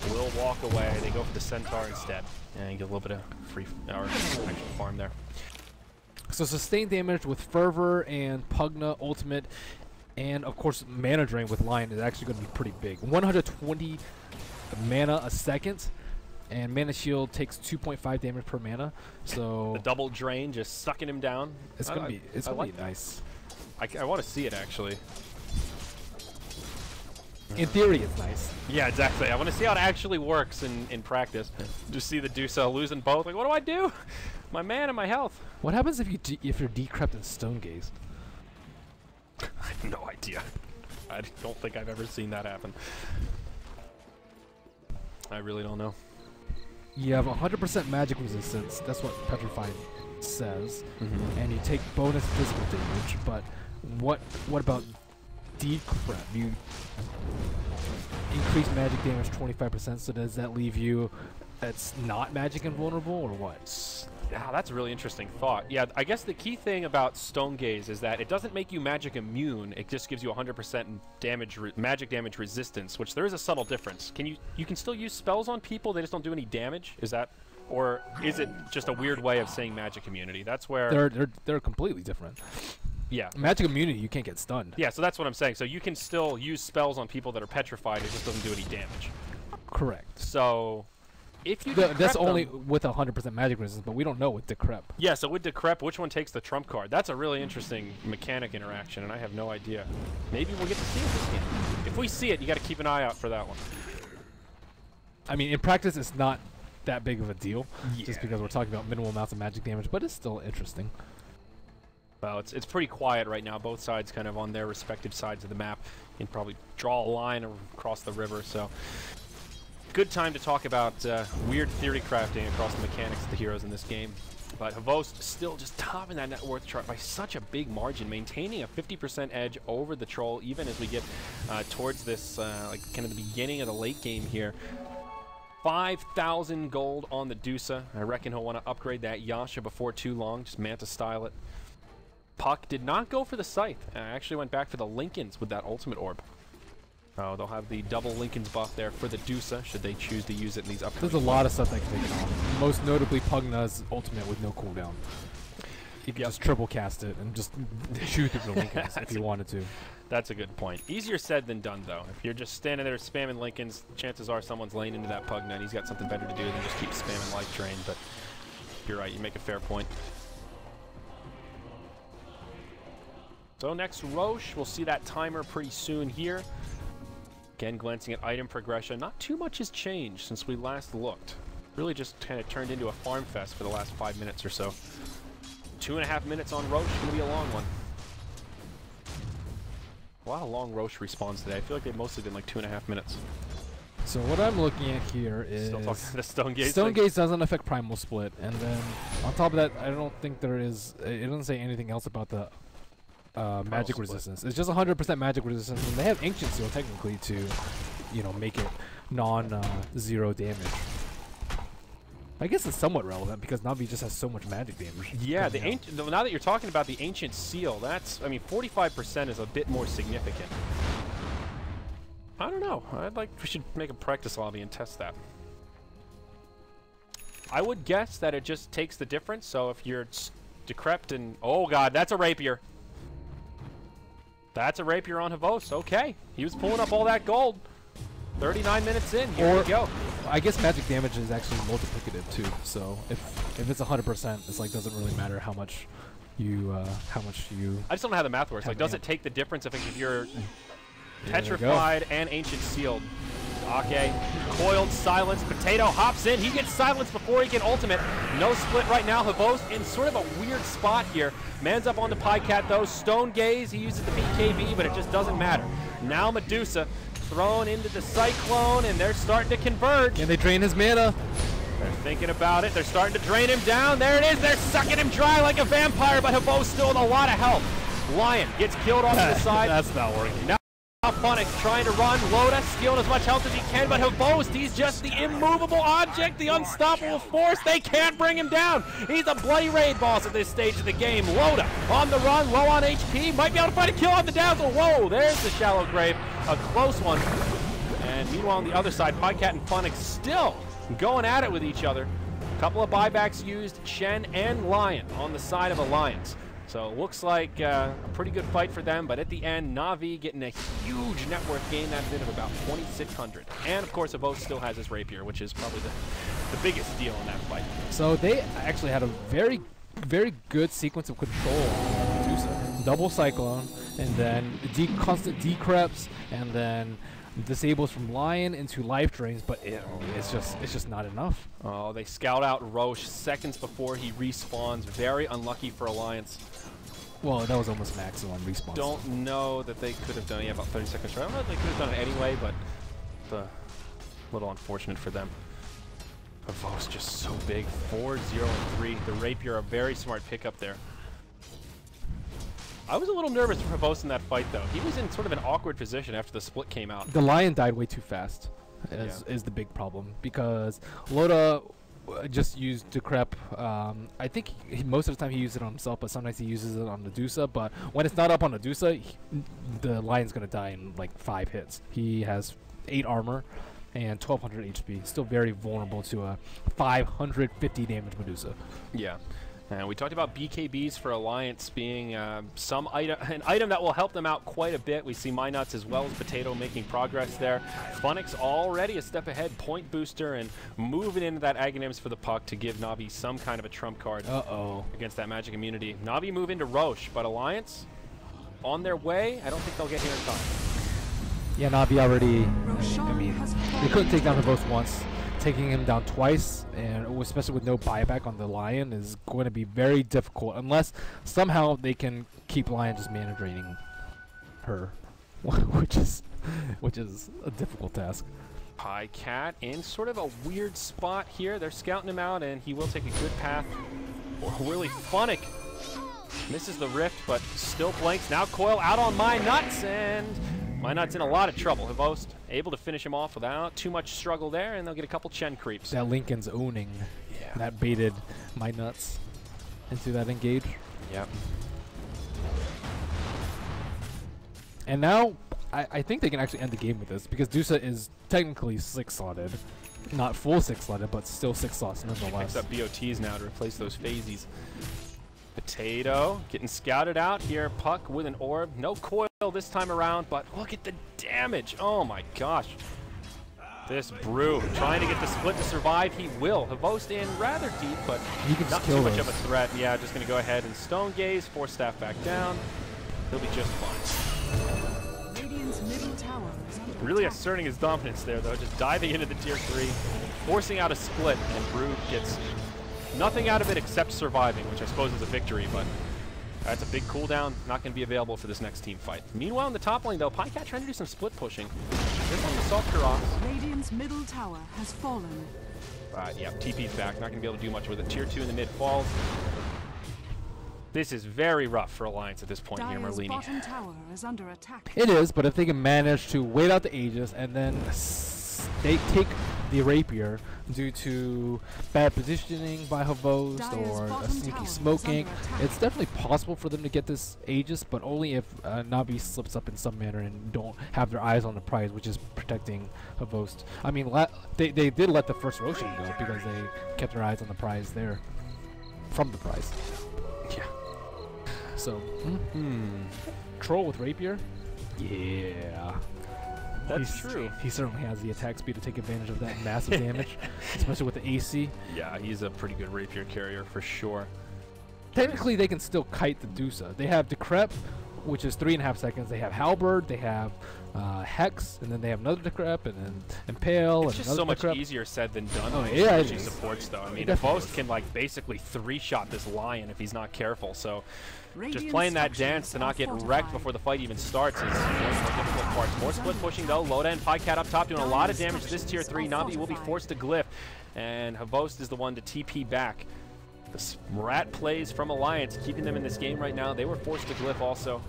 Will walk away. They go for the Centaur instead. And get a little bit of free or extra farm there. So sustained damage with Fervor and Pugna ultimate. And, of course, mana drain with Lion is actually going to be pretty big. 120 mana a second, and Mana Shield takes 2.5 damage per mana. So the double drain just sucking him down. It's going to be nice. I want to see it, actually. In theory, it's nice. Yeah, exactly. I want to see how it actually works in practice. Just see the Dusa losing both. Like, what do I do? My mana and my health. What happens if you're decrept in Stone Gaze? I have no idea. I don't think I've ever seen that happen. I really don't know. You have 100% magic resistance. That's what Petrified says. And you take bonus physical damage. But what about decrep? You increase magic damage 25%. So does that leave you that's not magic invulnerable or what? Yeah, that's a really interesting thought. Yeah, I guess the key thing about Stone Gaze is that it doesn't make you magic immune. It just gives you 100% damage, magic damage resistance, which there is a subtle difference. You can still use spells on people, they just don't do any damage? Is that, or is it just a weird way of saying magic immunity? That's where... They're completely different. Yeah. Magic immunity, you can't get stunned. Yeah, so that's what I'm saying. So you can still use spells on people that are petrified, it just doesn't do any damage. Correct. So... If you that's only with 100% magic resistance, but we don't know with Decrep. Yeah, so with Decrep, which one takes the trump card? That's a really interesting mechanic interaction, and I have no idea. Maybe we'll get to see it this game. If we see it, you got to keep an eye out for that one. I mean, in practice, it's not that big of a deal, just because we're talking about minimal amounts of magic damage, but it's still interesting. Well, it's pretty quiet right now. Both sides kind of on their respective sides of the map. You can probably draw a line across the river, so... Good time to talk about weird theory crafting across the mechanics of the heroes in this game. But Havost still just topping that net worth chart by such a big margin, maintaining a 50% edge over the Troll, even as we get towards this, like kind of the beginning of the late game here. 5,000 gold on the Dusa. I reckon he'll want to upgrade that Yasha before too long, just Manta style it. Puck did not go for the Scythe. Actually went back for the Lincolns with that ultimate orb. Oh, they'll have the double Lincoln's buff there for the Dusa, should they choose to use it in these upgrades. There's a lot of stuff that can take it off. Most notably Pugna's ultimate with no cooldown. you can just triple cast it and just shoot through the Lincolns if you wanted to. That's a good point. Easier said than done, though. If you're just standing there spamming Lincolns, chances are someone's laying into that Pugna, and he's got something better to do than just keep spamming Life Drain. But you're right, you make a fair point. So next, Roche. We'll see that timer pretty soon here. Again, glancing at item progression, not too much has changed since we last looked. Really just kind of turned into a farm fest for the last 5 minutes or so. 2.5 minutes on Roche, gonna be a long one. A lot of long Roche respawns today. I feel like they've mostly been like 2.5 minutes. So what I'm looking at here is Still talking the Stone Gaze. Stone Gaze doesn't affect Primal Split, and then on top of that, I don't think there is. It doesn't say anything else about the magic Split. resistance. It's just 100% magic resistance, and they have Ancient Seal technically to, you know, make it non-zero damage. I guess it's somewhat relevant because Navi just has so much magic damage. Yeah, now that you're talking about the Ancient Seal, I mean, 45% is a bit more significant. I don't know. We should make a practice lobby and test that. I would guess that it just takes the difference. So if you're decrepit and oh god, that's a rapier. That's a rapier on Havos. Okay, he was pulling up all that gold. 39 minutes in. Here we go. I guess magic damage is actually multiplicative too. So if it's 100%, it's like doesn't really matter how much you I just don't know how the math works. Like, does it take the difference if you're petrified and ancient sealed? Okay, coiled silence. Potato hops in. He gets silenced before he can ultimate. No split right now. Havos in sort of a weird spot here. Man's up on the Pycat though. Stone Gaze. He uses the BKB, but it just doesn't matter. Now Medusa thrown into the Cyclone, and they're starting to converge. Can they drain his mana? They're thinking about it. They're starting to drain him down. There it is. They're sucking him dry like a vampire, but Havos still with a lot of health. Lion gets killed off to the side. That's not working. Now Phonics trying to run. Loda stealing as much health as he can, but Havos, he's just the immovable object, the unstoppable force. They can't bring him down. He's a bloody raid boss at this stage of the game. Loda on the run, low on HP, might be able to find a kill on the dazzle. Whoa, there's the shallow grave. A close one. And meanwhile on the other side, Pycat and Phonics still going at it with each other. A couple of buybacks used, Shen and Lion on the side of Alliance. So it looks like a pretty good fight for them, but at the end, Na'Vi getting a huge net worth gain that bit of about 2,600. And of course, Havos still has his rapier, which is probably the biggest deal in that fight. So they actually had a very, very good sequence of control on Medusa. Double Cyclone, and then constant decreps, and then disables from Lion into life drains, but it's just not enough. Oh, they scout out Roche seconds before he respawns. Very unlucky for Alliance. Well, that was almost max on respawn. Don't know that they could have done it. Yeah, about 30 seconds. I don't know if they could have done it anyway, but a little unfortunate for them. Havos just so big. 4-0-3. The rapier, a very smart pickup there. I was a little nervous for Havos in that fight, though. He was in sort of an awkward position after the split came out. The Lion died way too fast, is the big problem, because Loda just used Decrep. I think most of the time he uses it on himself, but sometimes he uses it on Medusa. But when it's not up on Medusa, the Lion's going to die in like 5 hits. He has 8 armor and 1,200 HP. Still very vulnerable to a 550 damage Medusa. Yeah. And we talked about BKBs for Alliance being an item that will help them out quite a bit. We see MyNuts as well as Potato making progress there. Phonics already a step ahead, point booster, and moving into that Aghanims for the puck to give Na'Vi some kind of a trump card against that magic immunity. Na'Vi move into Roche, but Alliance on their way. I don't think they'll get here in time. Yeah, Na'Vi already, I mean, they couldn't take down Havos once. Taking him down twice, and especially with no buyback on the Lion, is going to be very difficult unless somehow they can keep Lion just mana draining her, which is a difficult task. Pycat in sort of a weird spot here. They're scouting him out, and he will take a good path. Really Phonic misses the rift, but still blanks. Now Coil out on MyNuts, and MyNuts in a lot of trouble. Havos able to finish him off without too much struggle there, and they'll get a couple Chen creeps. That Lincoln's owning. Yeah. That baited MyNuts into that engage. Yep. And now, I think they can actually end the game with this, because Dusa is technically 6-slotted. Not full 6-slotted, but still 6 slots nonetheless. Picks up BOTs now to replace those phasies. Potato getting scouted out here. Puck with an orb. No coil this time around, but look at the damage. Oh my gosh. This Brew trying to get the split to survive. He will. Havost in rather deep, but not too much of a threat. Yeah, just going to go ahead and Stone Gaze, force staff back down. He'll be just fine. Radiant's middle tower is under Really attack. asserting his dominance there, though. Just diving into the tier 3, forcing out a split, and Brew gets nothing out of it except surviving, which I suppose is a victory, but that's a big cooldown. Not going to be available for this next team fight. Meanwhile, in the top lane, though, Pycat trying to do some split pushing. This one assault Kurox. Radiant's middle tower has fallen. Yeah, TP's back. Not going to be able to do much with it. Tier 2 in the mid falls. This is very rough for Alliance at this point here, Dire's Merlini. bottom tower is under attack. It is, but if they can manage to wait out the Aegis and then they take the Rapier due to bad positioning by Havost Dire's or a bottom sneaky tower is smoking, under attack. it's definitely possible for them to get this Aegis, but only if Navi slips up in some manner and don't have their eyes on the prize, which is protecting Havost. I mean, they did let the first Roshan go because they kept their eyes on the prize there. From the prize. Yeah. So, Troll with Rapier? Yeah. That's true. He certainly has the attack speed to take advantage of that massive damage, especially with the AC. Yeah, he's a pretty good Rapier carrier for sure. Technically, they can still kite the Dusa. They have Decrep, which is 3.5 seconds. They have Halberd, they have Hex, and then they have another Decrep, and then Impale, It's and just so much Decrep. easier said than done. Oh, with yeah, it switching is. supports, though. I mean, definitely Havost can like basically 3-shot this Lion if he's not careful. So just Radiant playing that structures dance to not get are wrecked fortified. before the fight even starts is one of the more difficult parts. More split pushing though. Loda and Pycat up top doing a lot of damage to this tier 3. Navi will be forced to glyph, and Havost is the one to TP back. The rat plays from Alliance, keeping them in this game right now. They were forced to glyph also.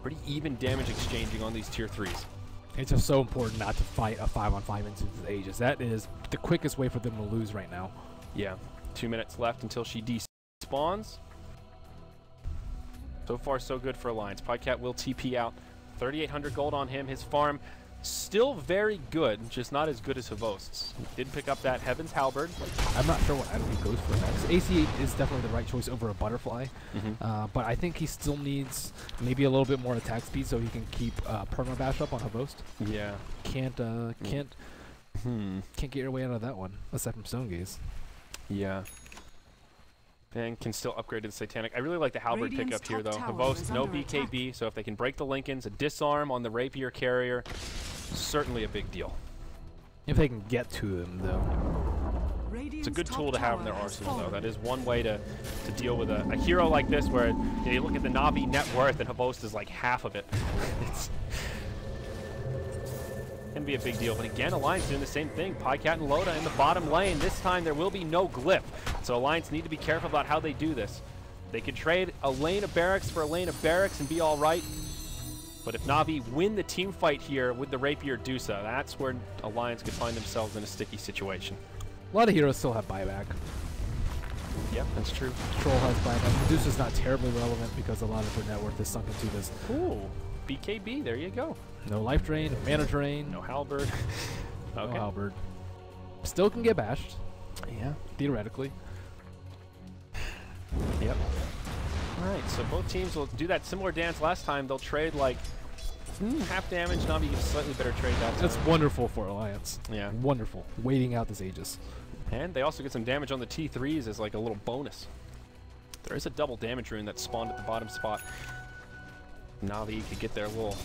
Pretty even damage exchanging on these tier 3s. It's just so important not to fight a 5-on-5 into the Aegis. That is the quickest way for them to lose right now. Yeah, 2 minutes left until she despawns. So far, so good for Alliance. Pycat will TP out. 3,800 gold on him. His farm still very good, just not as good as Havost's. Did pick up that Heaven's Halberd. I'm not sure what item he goes for next. AC is definitely the right choice over a Butterfly, but I think he still needs maybe a little bit more attack speed so he can keep permabash up on Havost. Yeah. Can't get your way out of that one aside from Stone Gaze. Yeah. And can still upgrade to the Satanic. I really like the Halberd Radiant's pickup here, though. top tower Havost, is no under BKB, so if they can break the Lincolns, a disarm on the Rapier carrier, certainly a big deal. If they can get to him, though. It's a good tool to have in their arsenal, though. That is one way to deal with a hero like this, where you look at the Navi net worth, and Havost is like half of it. It's can be a big deal. But again, Alliance doing the same thing. Pycat and Loda in the bottom lane. This time there will be no glyph. So Alliance need to be careful about how they do this. They could trade a lane of barracks for a lane of barracks and be all right. But if Navi win the team fight here with the Rapier Dusa, that's where Alliance could find themselves in a sticky situation. A lot of heroes still have buyback. Yep, that's true. Troll has buyback. Medusa's not terribly relevant because a lot of her net worth is sunk into this. Ooh, BKB, there you go. No life drain, no mana drain, No Halberd. no Okay. Halberd. Still can get bashed, Yeah. theoretically. Yep. All right, so both teams will do that similar dance last time. They'll trade like half damage. Navi gives slightly better trade that time. That's wonderful for Alliance. Yeah. Wonderful. Waiting out this Aegis. And they also get some damage on the T3s as like a little bonus. There is a double damage rune that spawned at the bottom spot. Navi could get their little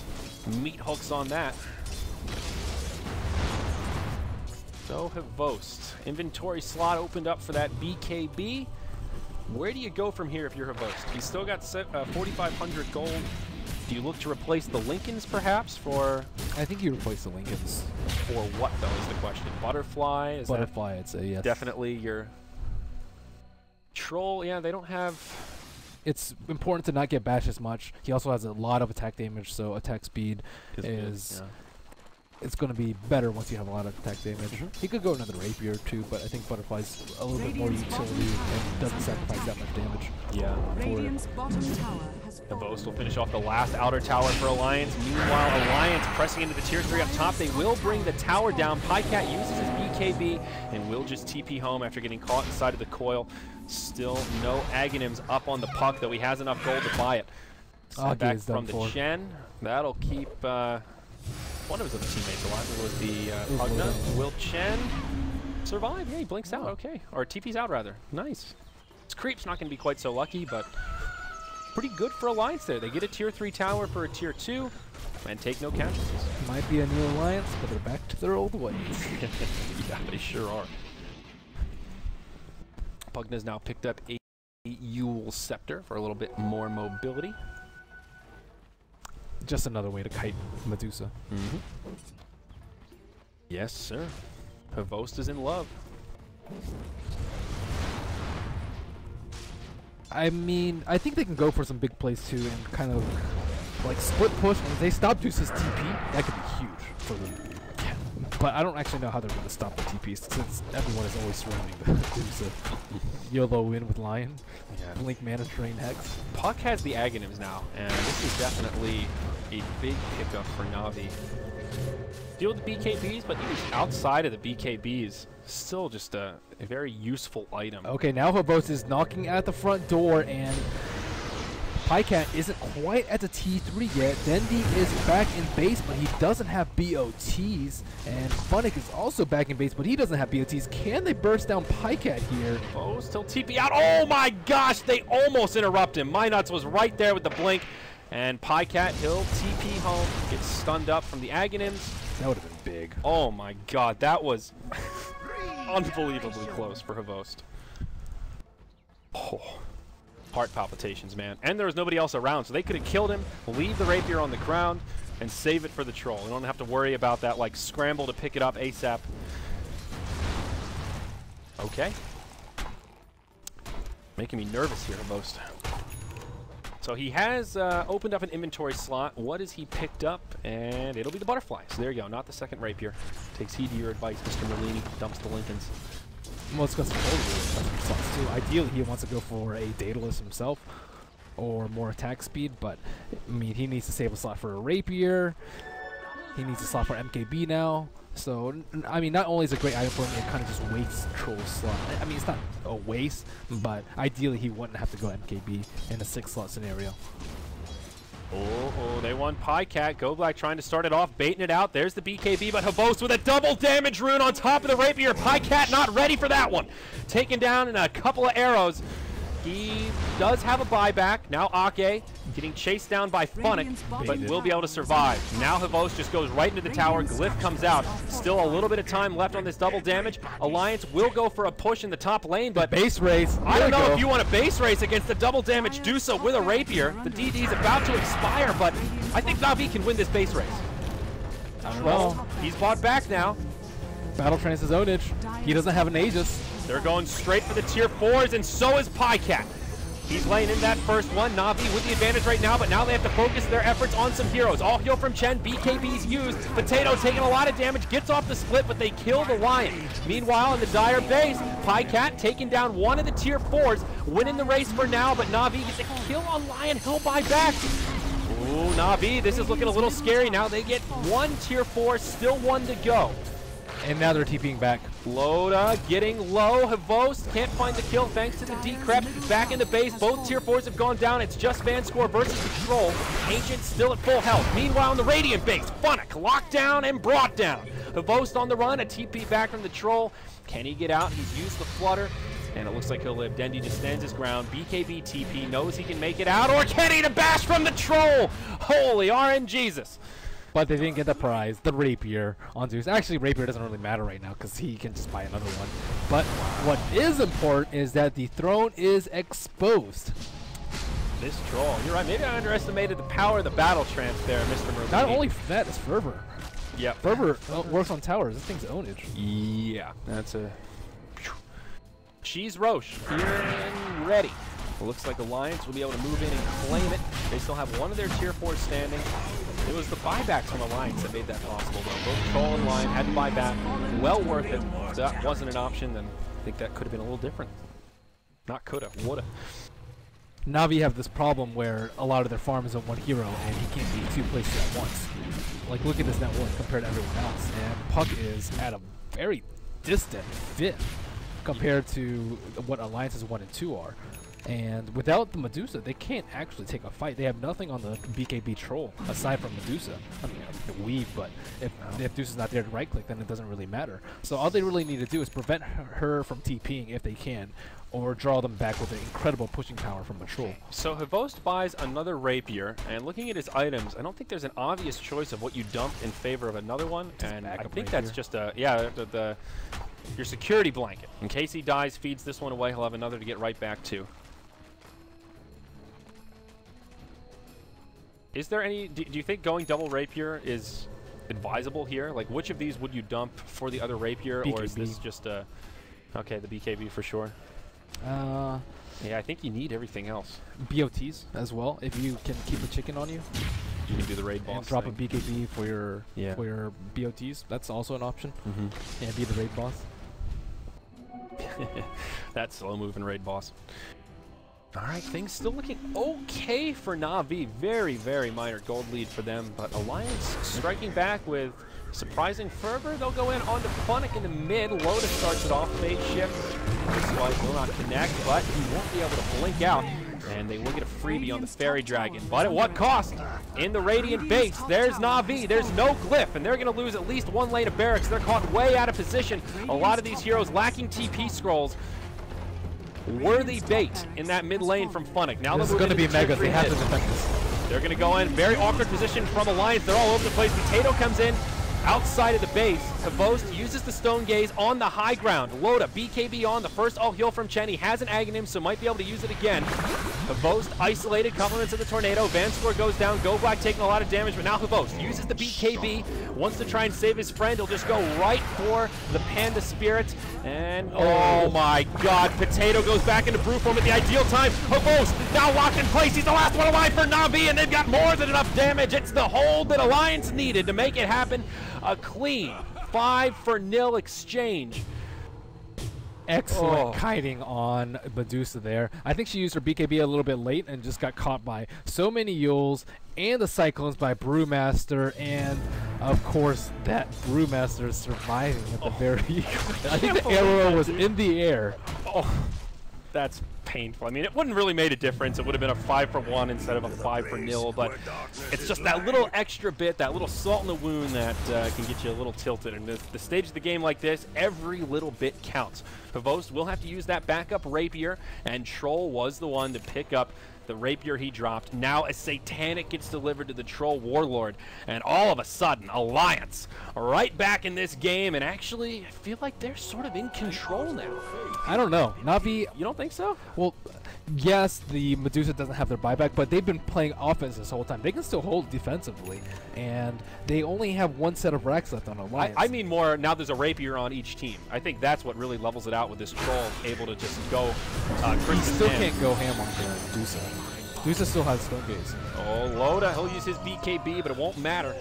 meat hooks on that. So Havost. Inventory slot opened up for that BKB. Where do you go from here if you're Havost? He's still got 4,500 gold. Do you look to replace the Lincolns perhaps for I think you replace the Lincolns. for what though is the question? Butterfly? Is Butterfly, I'd say, yes. that definitely your Troll? Yeah, they don't have. It's important to not get bashed as much. He also has a lot of attack damage, so attack speed is it's going to be better once you have a lot of attack damage. He could go another Rapier too, but I think Butterfly's a little bit more utility and doesn't sacrifice that much damage. Yeah. Radiant's bottom tower has Havost will finish off the last outer tower for Alliance. Meanwhile, Alliance pressing into the tier 3 up top. They will bring the tower down. Pycat uses his BKB and will just TP home after getting caught inside of the coil. Still no Aghanims up on the puck, though he has enough gold to buy it. Sent back from the Chen. That'll keep one of his other teammates alive. It was the Pugna. Will Chen survive? Yeah, he blinks out. Okay. Or TP's out, rather. Nice. This creep's not going to be quite so lucky, but pretty good for Alliance there. They get a tier 3 tower for a tier 2 and take no casualties. Might be a new Alliance, but they're back to their old ways. Yeah, they sure are. Pugna's now picked up a Yule Scepter for a little bit more mobility. Just another way to kite Medusa. Mm-hmm. Yes, sir. Havost is in love. I mean, I think they can go for some big plays too and kind of like split push. And if they stop Deuce's TP, that could be huge for them. But I don't actually know how they're going to stop the TP since everyone is always surrounding the Deuce. YOLO win with Lion. Yeah. Blink Mana Train Hex. Puck has the Aghanims now, and this is definitely a big pickup for Na'Vi. Deal with the BKBs, but even outside of the BKBs, still just a very useful item. Okay, now Havost is knocking at the front door, and Pycat isn't quite at the T3 yet. Dendi is back in base, but he doesn't have BOTs. And Funnick is also back in base, but he doesn't have BOTs. Can they burst down Pycat here? Oh, still TP out. Oh my gosh, they almost interrupt him. MyNuts was right there with the blink. And Pycat, he'll TP home, gets stunned up from the Aghanims. That would have been big. Oh my god, that was unbelievably close for Havost. Oh. Heart palpitations, man. And there was nobody else around, so they could have killed him, leave the rapier on the ground, and save it for the troll. We don't have to worry about that, like, scramble to pick it up ASAP. Okay. Making me nervous here, Havost. So he has opened up an inventory slot. What has he picked up? And it'll be the butterfly. So there you go, not the second rapier. Takes heed to your advice, Mr. Merlini. Dumps the Lincolns. Well, it's because of slots too. Ideally, he wants to go for a Daedalus himself or more attack speed, but I mean, he needs to save a slot for a rapier. He needs a slot for MKB now. So, I mean, not only is it a great item for him, it kind of just wastes Troll slot. I mean, it's not a waste, but ideally he wouldn't have to go MKB in a 6-slot scenario. Oh, they won Pycat. Go Black trying to start it off, baiting it out. There's the BKB, but Havost with a double damage rune on top of the rapier. Pycat not ready for that one. Taken down in a couple of arrows. He does have a buyback. Now Ake getting chased down by Funnick, but will be able to survive. Now Havost just goes right into the tower. Glyph comes out. Still a little bit of time left on this double damage. Alliance will go for a push in the top lane, but base race. I don't know if you want a base race against the double damage Dusa with a rapier. The DD is about to expire, but I think Na'Vi can win this base race. I don't know. He's bought back now. Battle Trance is ownage. He doesn't have an Aegis. They're going straight for the tier 4s, and so is Pycat. He's laying in that first one. Na'Vi with the advantage right now, but now they have to focus their efforts on some heroes. All heal from Chen. BKB's used. Potato taking a lot of damage. Gets off the split, but they kill the Lion. Meanwhile, in the Dire base, Pycat taking down one of the tier 4s. Winning the race for now, but Na'Vi gets a kill on Lion. He'll buy back. Ooh, Na'Vi, this is looking a little scary. Now they get one tier 4, still one to go. And now they're TPing back. Loda getting low. Havost can't find the kill thanks to the decrep. Back in the base. Both tier 4s have gone down. It's just VanScore versus the Troll. Ancient still at full health. Meanwhile, in the Radiant base, Funnick locked down and brought down. Havost on the run. A TP back from the Troll. Can he get out? He's used the Flutter. And it looks like he'll live. Dendi just stands his ground. BKB TP knows he can make it out. Or can he? The bash from the Troll. Holy RNGesus. But they didn't get the prize, the rapier on Zeus. Actually, rapier doesn't really matter right now because he can just buy another one. But what is important is that the throne is exposed. This Troll, you're right. Maybe I underestimated the power of the battle trance there, Mr. Merlini. Not only that, it's Fervor. Yep. Fervor works on towers. This thing's ownage. Yeah, that's a... She's Roche, here and ready. It looks like Alliance will be able to move in and claim it. They still have one of their tier 4s standing. It was the buybacks from Alliance that made that possible, though. Both Troll and Lion had to buy back. Well worth it. If that wasn't an option, then I think that could have been a little different. Not coulda, woulda. Na'Vi have this problem where a lot of their farm is on one hero, and he can't be 2 places at once. Like, look at this net worth compared to everyone else. And Puck is at a very distant 5th compared to what Alliances 1 and 2 are. And without the Medusa, they can't actually take a fight. They have nothing on the BKB troll aside from Medusa. I mean, weave, but if Medusa's not there to right-click, then it doesn't really matter. So all they really need to do is prevent her from TPing if they can, or draw them back with an incredible pushing power from a troll. So Havost buys another rapier, and looking at his items, I don't think there's an obvious choice of what you dump in favor of another one. And I think that's just a, yeah, your security blanket. In case he dies, feeds this one away, he'll have another to get right back to. Is there any, do you think going double rapier is advisable here? Like, which of these would you dump for the other rapier, BKB. or is this just a, okay, the BKB for sure. Yeah, I think you need everything else. BOTs as well, if you can keep a chicken on you. You can do the raid boss And drop thing. a BKB for your BOTs. That's also an option. Mm-hmm. Yeah, be the raid boss. That slow moving raid boss. All right, things still looking okay for Na'Vi. Very, very minor gold lead for them, but Alliance striking back with surprising fervor. They'll go in onto Funnick in the mid. Loda starts it off, phase shift. This swipe will not connect, but he won't be able to blink out. And they will get a freebie on the Fairy Dragon. But at what cost? In the Radiant base, there's Na'Vi. There's no glyph, and they're going to lose at least one lane of barracks. They're caught way out of position. A lot of these heroes lacking TP scrolls. Worthy bait in that mid lane from Funnick. Now This is going to be Megas. They have to defend this. They're going to go in. Very awkward position from Alliance. They're all over the place. Potato comes in outside of the base. Havost uses the Stone Gaze on the high ground. Loda, BKB on. The first all heal from Chen. He has an Aghanim, so might be able to use it again. Havost isolated. Compliments of the Tornado. VINCERE goes down. Go Black taking a lot of damage, but now Havost uses the BKB. Wants to try and save his friend. He'll just go right for the Panda Spirit. And oh my god, Potato goes back into brew form at the ideal time. Havost now locked in place. He's the last one alive for Na'Vi, and they've got more than enough damage. It's the hold that Alliance needed to make it happen. A clean 5-0 exchange. Excellent kiting on Medusa there. I think she used her BKB a little bit late and just got caught by so many Yules and the Cyclones by Brewmaster, and of course that Brewmaster surviving at the very I think the arrow was in the air. Oh, that's painful. I mean, it wouldn't really made a difference. It would have been a 5-for-1 instead of a 5-for-0, but it's just that little extra bit, that little salt in the wound that can get you a little tilted. And the stage of the game like this, every little bit counts. Havost will have to use that backup rapier, and Troll was the one to pick up the rapier he dropped. Now a Satanic gets delivered to the Troll Warlord, and all of a sudden, Alliance right back in this game, and actually, I feel like they're sort of in control now. I don't know. Na'Vi, You don't think so? well, yes, the Medusa doesn't have their buyback, but they've been playing offense this whole time. They can still hold defensively, and they only have one set of racks left on Alliance. I mean more, now there's a rapier on each team. I think that's what really levels it out with this Troll able to just go he still can't go ham on the Medusa. Medusa still has Stone Gaze. Oh, Loda, he'll use his BKB, but it won't matter.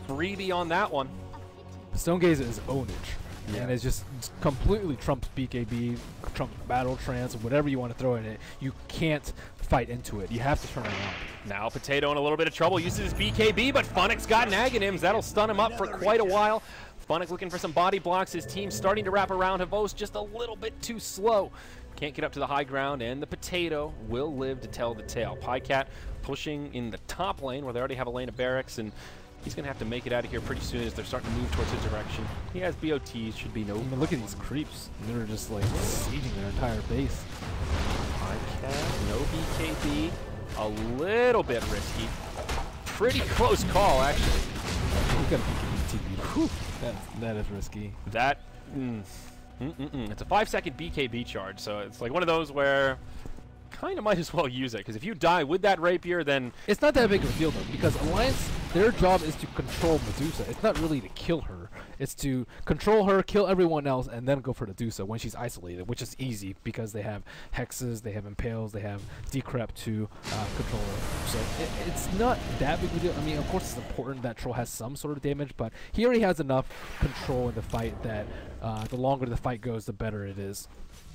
Freebie on that one. Stone Gaze is ownage. And it just completely trumps BKB, trumps Battle Trance, whatever you want to throw in it. You can't fight into it. You have to turn around. Now Potato in a little bit of trouble, uses his BKB, but Funnick's got an Aghanims. That'll stun him up for quite a while. Funnick looking for some body blocks. His team starting to wrap around. Havost just a little bit too slow. Can't get up to the high ground, and the Potato will live to tell the tale. Pycat pushing in the top lane where they already have a lane of barracks, and he's going to have to make it out of here pretty soon as they're starting to move towards his direction. He has BOTs, should be no. I mean, look at these creeps. They're just like sieging their entire base. Pycat, no BKB, a little bit risky. Pretty close call, actually. He's got a BKB TV. Whew, that is risky. That, It's a 5-second BKB charge, so it's like one of those where kind of might as well use it, because if you die with that rapier, then It's not that big of a deal, though, because Alliance, their job is to control Medusa. It's not really to kill her. It's to control her, kill everyone else, and then go for Medusa when she's isolated, which is easy because they have hexes, they have impales, they have decrep to control her. So it's not that big of a deal. I mean, of course, it's important that Troll has some sort of damage, but he already has enough control in the fight that the longer the fight goes, the better it is.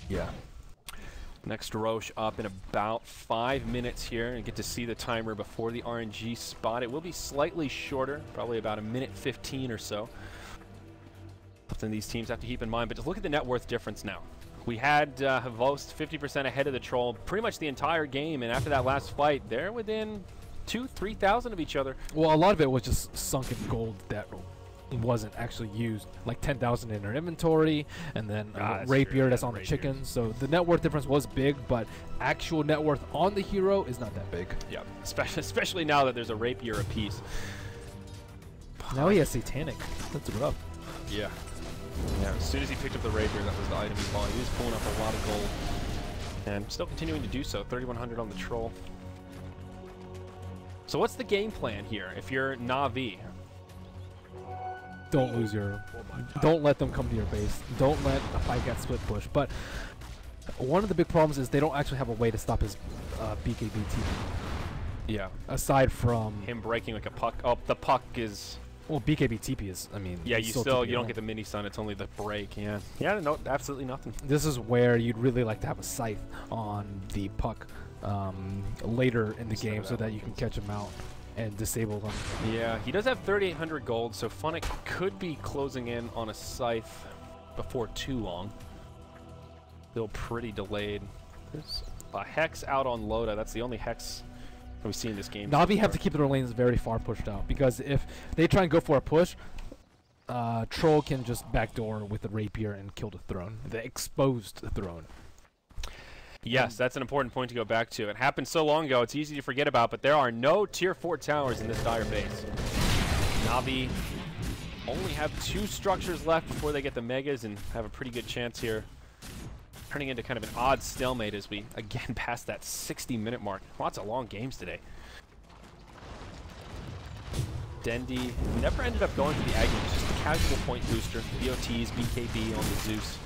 yeah. Next Roche up in about 5 minutes here, and get to see the timer before the RNG spot. It will be slightly shorter, probably about 1:15 or so. Something these teams have to keep in mind. But just look at the net worth difference now. We had Havost 50% ahead of the Troll pretty much the entire game, and after that last fight, they're within 2,000-3,000 of each other. Well, a lot of it was just sunken gold that wasn't actually used, like 10,000 in their inventory, and then rapier that's on the chicken. So the net worth difference was big, but actual net worth on the hero is not that big. Yeah, especially now that there's a rapier apiece. Now he has Satanic. That's rough. Yeah. Yeah, as soon as he picked up the rapier, that was the item he bought. He was pulling up a lot of gold, and still continuing to do so. 3,100 on the Troll. So what's the game plan here if you're Na'Vi? Don't lose your... Don't let them come to your base. Don't let a fight get split push. But one of the big problems is they don't actually have a way to stop his BKB TP. Yeah. Aside from... him breaking like a puck. Oh, the puck is... Well, BKB TP is, I mean... Yeah, you don't get the mini stun, it's only the break, yeah. Yeah, no, absolutely nothing. This is where you'd really like to have a scythe on the puck later in the game so that you can catch him out and disable them. Yeah, he does have 3,800 gold, so Funnick could be closing in on a scythe before too long. Still pretty delayed. There's a Hex out on Loda, that's the only Hex we've seen in this game. Na'Vi have to keep their lanes very far pushed out, because if they try and go for a push, Troll can just backdoor with the rapier and kill the throne, the exposed throne. Yes, that's an important point to go back to. It happened so long ago, it's easy to forget about, but there are no tier 4 towers in this dire base. Na'Vi only have 2 structures left before they get the megas and have a pretty good chance here. Turning into kind of an odd stalemate as we again pass that 60-minute mark. Lots of long games today. Dendi never ended up going for the Agni, just a casual point booster. BOTs, BKB on the Zeus.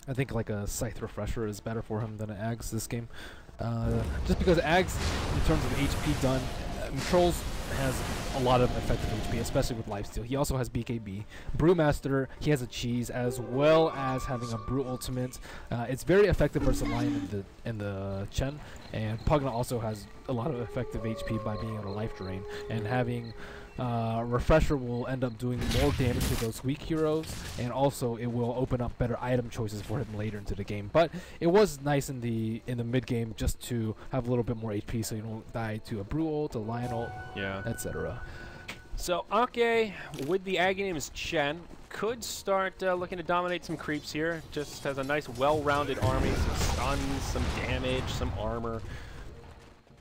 I think like a Scythe Refresher is better for him than an Ags this game. Just because Ags, in terms of HP done, Trolls has a lot of effective HP, especially with lifesteal. He also has BKB. Brewmaster, he has a cheese, as well as having a Brew Ultimate. It's very effective versus Lion in the Chen, and Pugna also has a lot of effective HP by being able to life drain, and having Refresher will end up doing more damage to those weak heroes, and also it will open up better item choices for him later into the game. But it was nice in the mid game just to have a little bit more HP, so you don't die to a Brew ult, a Lion ult, yeah, etc. So Ake with the Aggie name is Chen could start looking to dominate some creeps here. Just has a nice, well-rounded army, some stuns, some damage, some armor.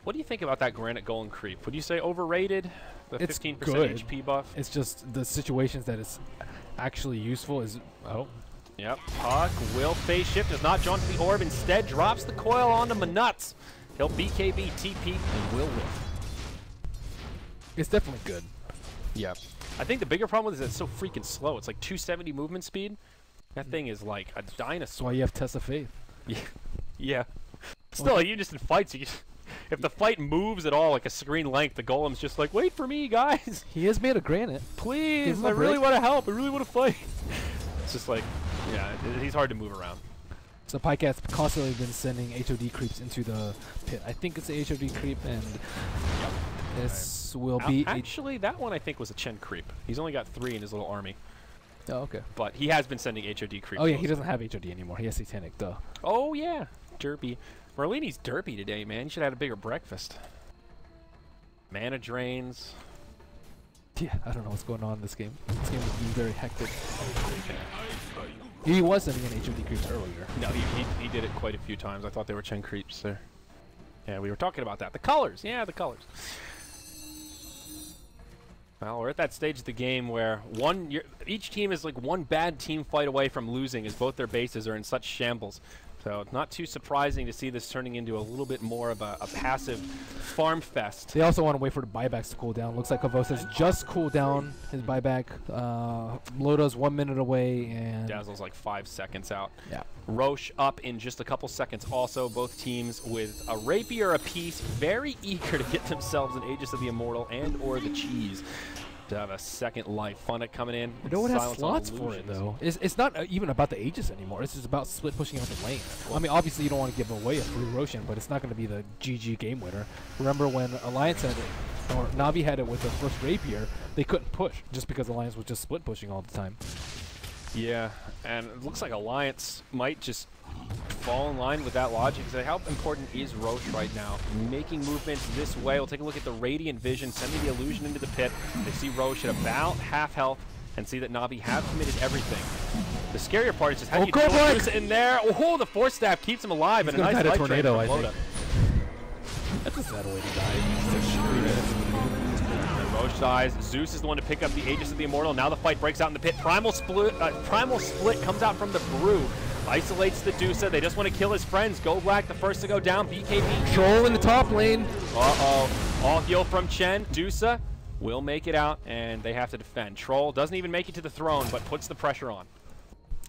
What do you think about that Granite Golem creep? Would you say overrated? The 15% HP buff? It's just the situations that it's actually useful is... Oh. Yep. Puck will phase shift, does not jaunt to the orb, instead drops the coil onto Manuts. He'll BKB, TP, and will live. It's definitely good. Yep. I think the bigger problem is that it's so freaking slow. It's like 270 movement speed. That thing is like a dinosaur. That's why you have Test of Faith. Yeah. Yeah. Still, you just in fights, you just... If the fight moves at all, like a screen length, the golem's just like, wait for me, guys. He is made of granite. Please, I really want to help. I really want to fight. It's just like, yeah, he's hard to move around. So Pycat's constantly been sending HOD creeps into the pit. I think it's a HOD creep, and this will be... Actually, that one I think was a Chen creep. He's only got 3 in his little army. Oh, okay. But he has been sending HOD creeps. Oh, yeah, he doesn't have HOD anymore. He has Satanic, duh. Oh, yeah. Derpy. Merlini's derpy today, man. You should have had a bigger breakfast. Mana drains. Yeah, I don't know what's going on in this game. This game is very hectic. He was sending in HOD creeps earlier. No, he did it quite a few times. I thought they were Chen creeps there. Yeah, we were talking about that. The colors. Yeah, the colors. Well, we're at that stage of the game where each team is like one bad team fight away from losing, as both their bases are in such shambles. So it's not too surprising to see this turning into a little bit more of a passive farm fest. They also want to wait for the buybacks to cool down. Looks like Kavos has just cooled down his buyback. Loda's 1 minute away, and Dazzle's like 5 seconds out. Yeah. Roche up in just a couple seconds also. Both teams with a rapier apiece, very eager to get themselves an Aegis of the Immortal and or the cheese to have a second life. Funnick coming in. No one has slots for it, though. It's not even about the Aegis anymore. It's just about split pushing out the lane. Well, I mean, obviously, you don't want to give away a free Roshan, but it's not going to be the GG game winner. Remember when Alliance had or Navi had it with the first Rapier, they couldn't push just because Alliance was just split pushing all the time. Yeah, and it looks like Alliance might just fall in line with that logic. So how important is Roche right now? Making movements this way. We'll take a look at the Radiant Vision, sending the illusion into the pit. They see Roche at about half health and see that Navi have committed everything. The scarier part is just how do you kill Medusa in there? Oh, the Force Staff keeps him alive, and a nice light tornado, I think. That's a sad way to die. Roche dies. Zeus is the one to pick up the Aegis of the Immortal. Now the fight breaks out in the pit. Primal Split comes out from the Brew. Isolates the Dusa. They just want to kill his friends. Go Black, the first to go down. BKB. Troll in the top lane. Uh-oh. All heal from Chen. Dusa will make it out, and they have to defend. Troll doesn't even make it to the throne, but puts the pressure on.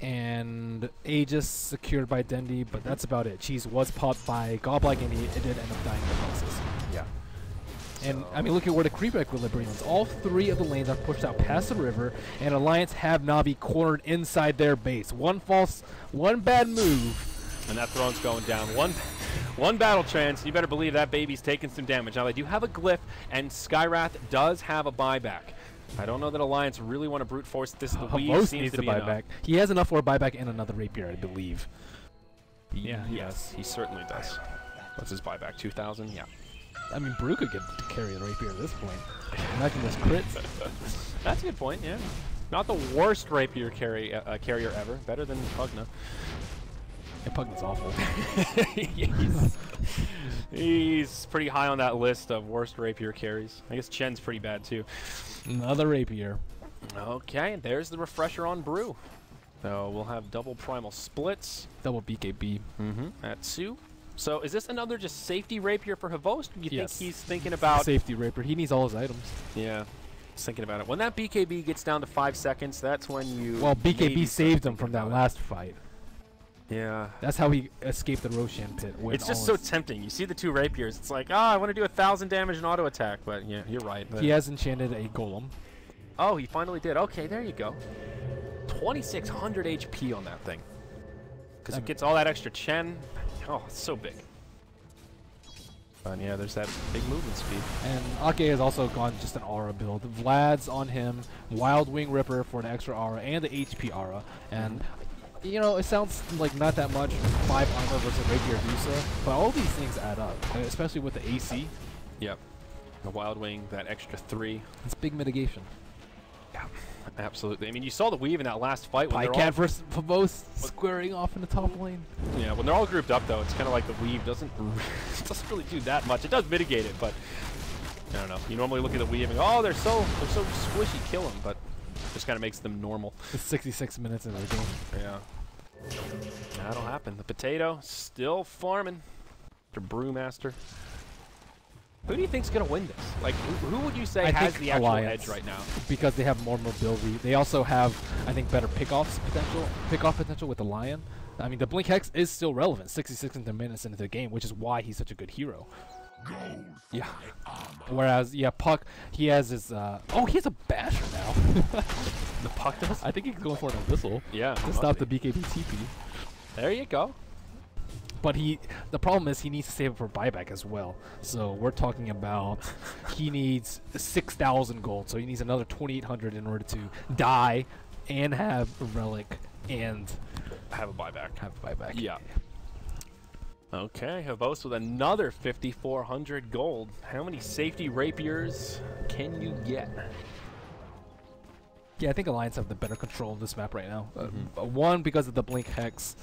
And Aegis secured by Dendi, but that's about it. Cheese was popped by Godlike, and it did end up dying in the process. Yeah. And, I mean, look at where the creep equilibrium is. All three of the lanes are pushed out past the river, and Alliance have Navi cornered inside their base. One bad move, and that throne's going down. One battle chance. You better believe that baby's taking some damage. Now, they do have a glyph, and Skywrath does have a buyback. I don't know that Alliance really want to brute force this. The weave seems to be buyback. He has enough for a buyback and another Rapier, I believe. Yeah, yes, he certainly does. What's his buyback? 2,000? Yeah. I mean, Brew could get to carry the Rapier at this point. Imagine this crits. That's a good point, yeah. Not the worst Rapier carrier ever. Better than Pugna. Yeah, Pugna's awful. He's pretty high on that list of worst Rapier carries. I guess Chen's pretty bad, too. Another Rapier. Okay, there's the refresher on Brew. So we'll have double Primal Splits. Double BKB. At 2. So is this another just safety Rapier for Havost? Do you think he's thinking about... Safety Rapier. He needs all his items. Yeah. He's thinking about it. When that BKB gets down to 5 seconds, that's when you... Well, BKB saved him from that last fight. Yeah. That's how he escaped the Roshan pit. It's just so tempting. You see the two Rapiers. It's like, I want to do 1,000 damage and auto attack. But yeah, you're right. He has enchanted a Golem. Oh, he finally did. Okay, there you go. 2,600 HP on that thing. Because it gets all that extra Chen. Oh, it's so big. And yeah, there's that big movement speed. And Ake has also gone just an aura build. Vlad's on him, Wild Wing Ripper for an extra aura, and the HP aura. And, you know, it sounds like not that much, 5 armor versus Rapier Dusa, but all these things add up, especially with the AC. Yep. The Wild Wing, that extra 3. It's big mitigation. Yeah, absolutely. I mean, you saw the weave in that last fight. Pycat versus Pavos squaring off in the top lane. Yeah, when they're all grouped up, though, it's kind of like the weave doesn't really do that much. It does mitigate it, but I don't know. You normally look at the weave and go, oh, they're so squishy, kill them, but it just kind of makes them normal. It's 66 minutes into the game. Yeah. That'll happen. The Potato still farming. Mr. Brewmaster. Who do you think's going to win this? Like, who would you say has the actual edge right now? Because they have more mobility. They also have, I think, better pickoff potential with the Lion. I mean, the Blink Hex is still relevant 66 minutes into the game, which is why he's such a good hero. Yeah. Whereas, yeah, Puck, he has his, oh, he has a Basher now. The Puck does? I think he's going for an Abyssal. Yeah. To stop the BKB TP. There you go. But the problem is he needs to save it for buyback as well. So we're talking about he needs 6,000 gold. So he needs another 2,800 in order to die and have a relic and have a buyback. Yeah. Okay, Havost with another 5,400 gold. How many safety rapiers can you get? Yeah, I think Alliance have the better control of this map right now. One, because of the Blink Hex.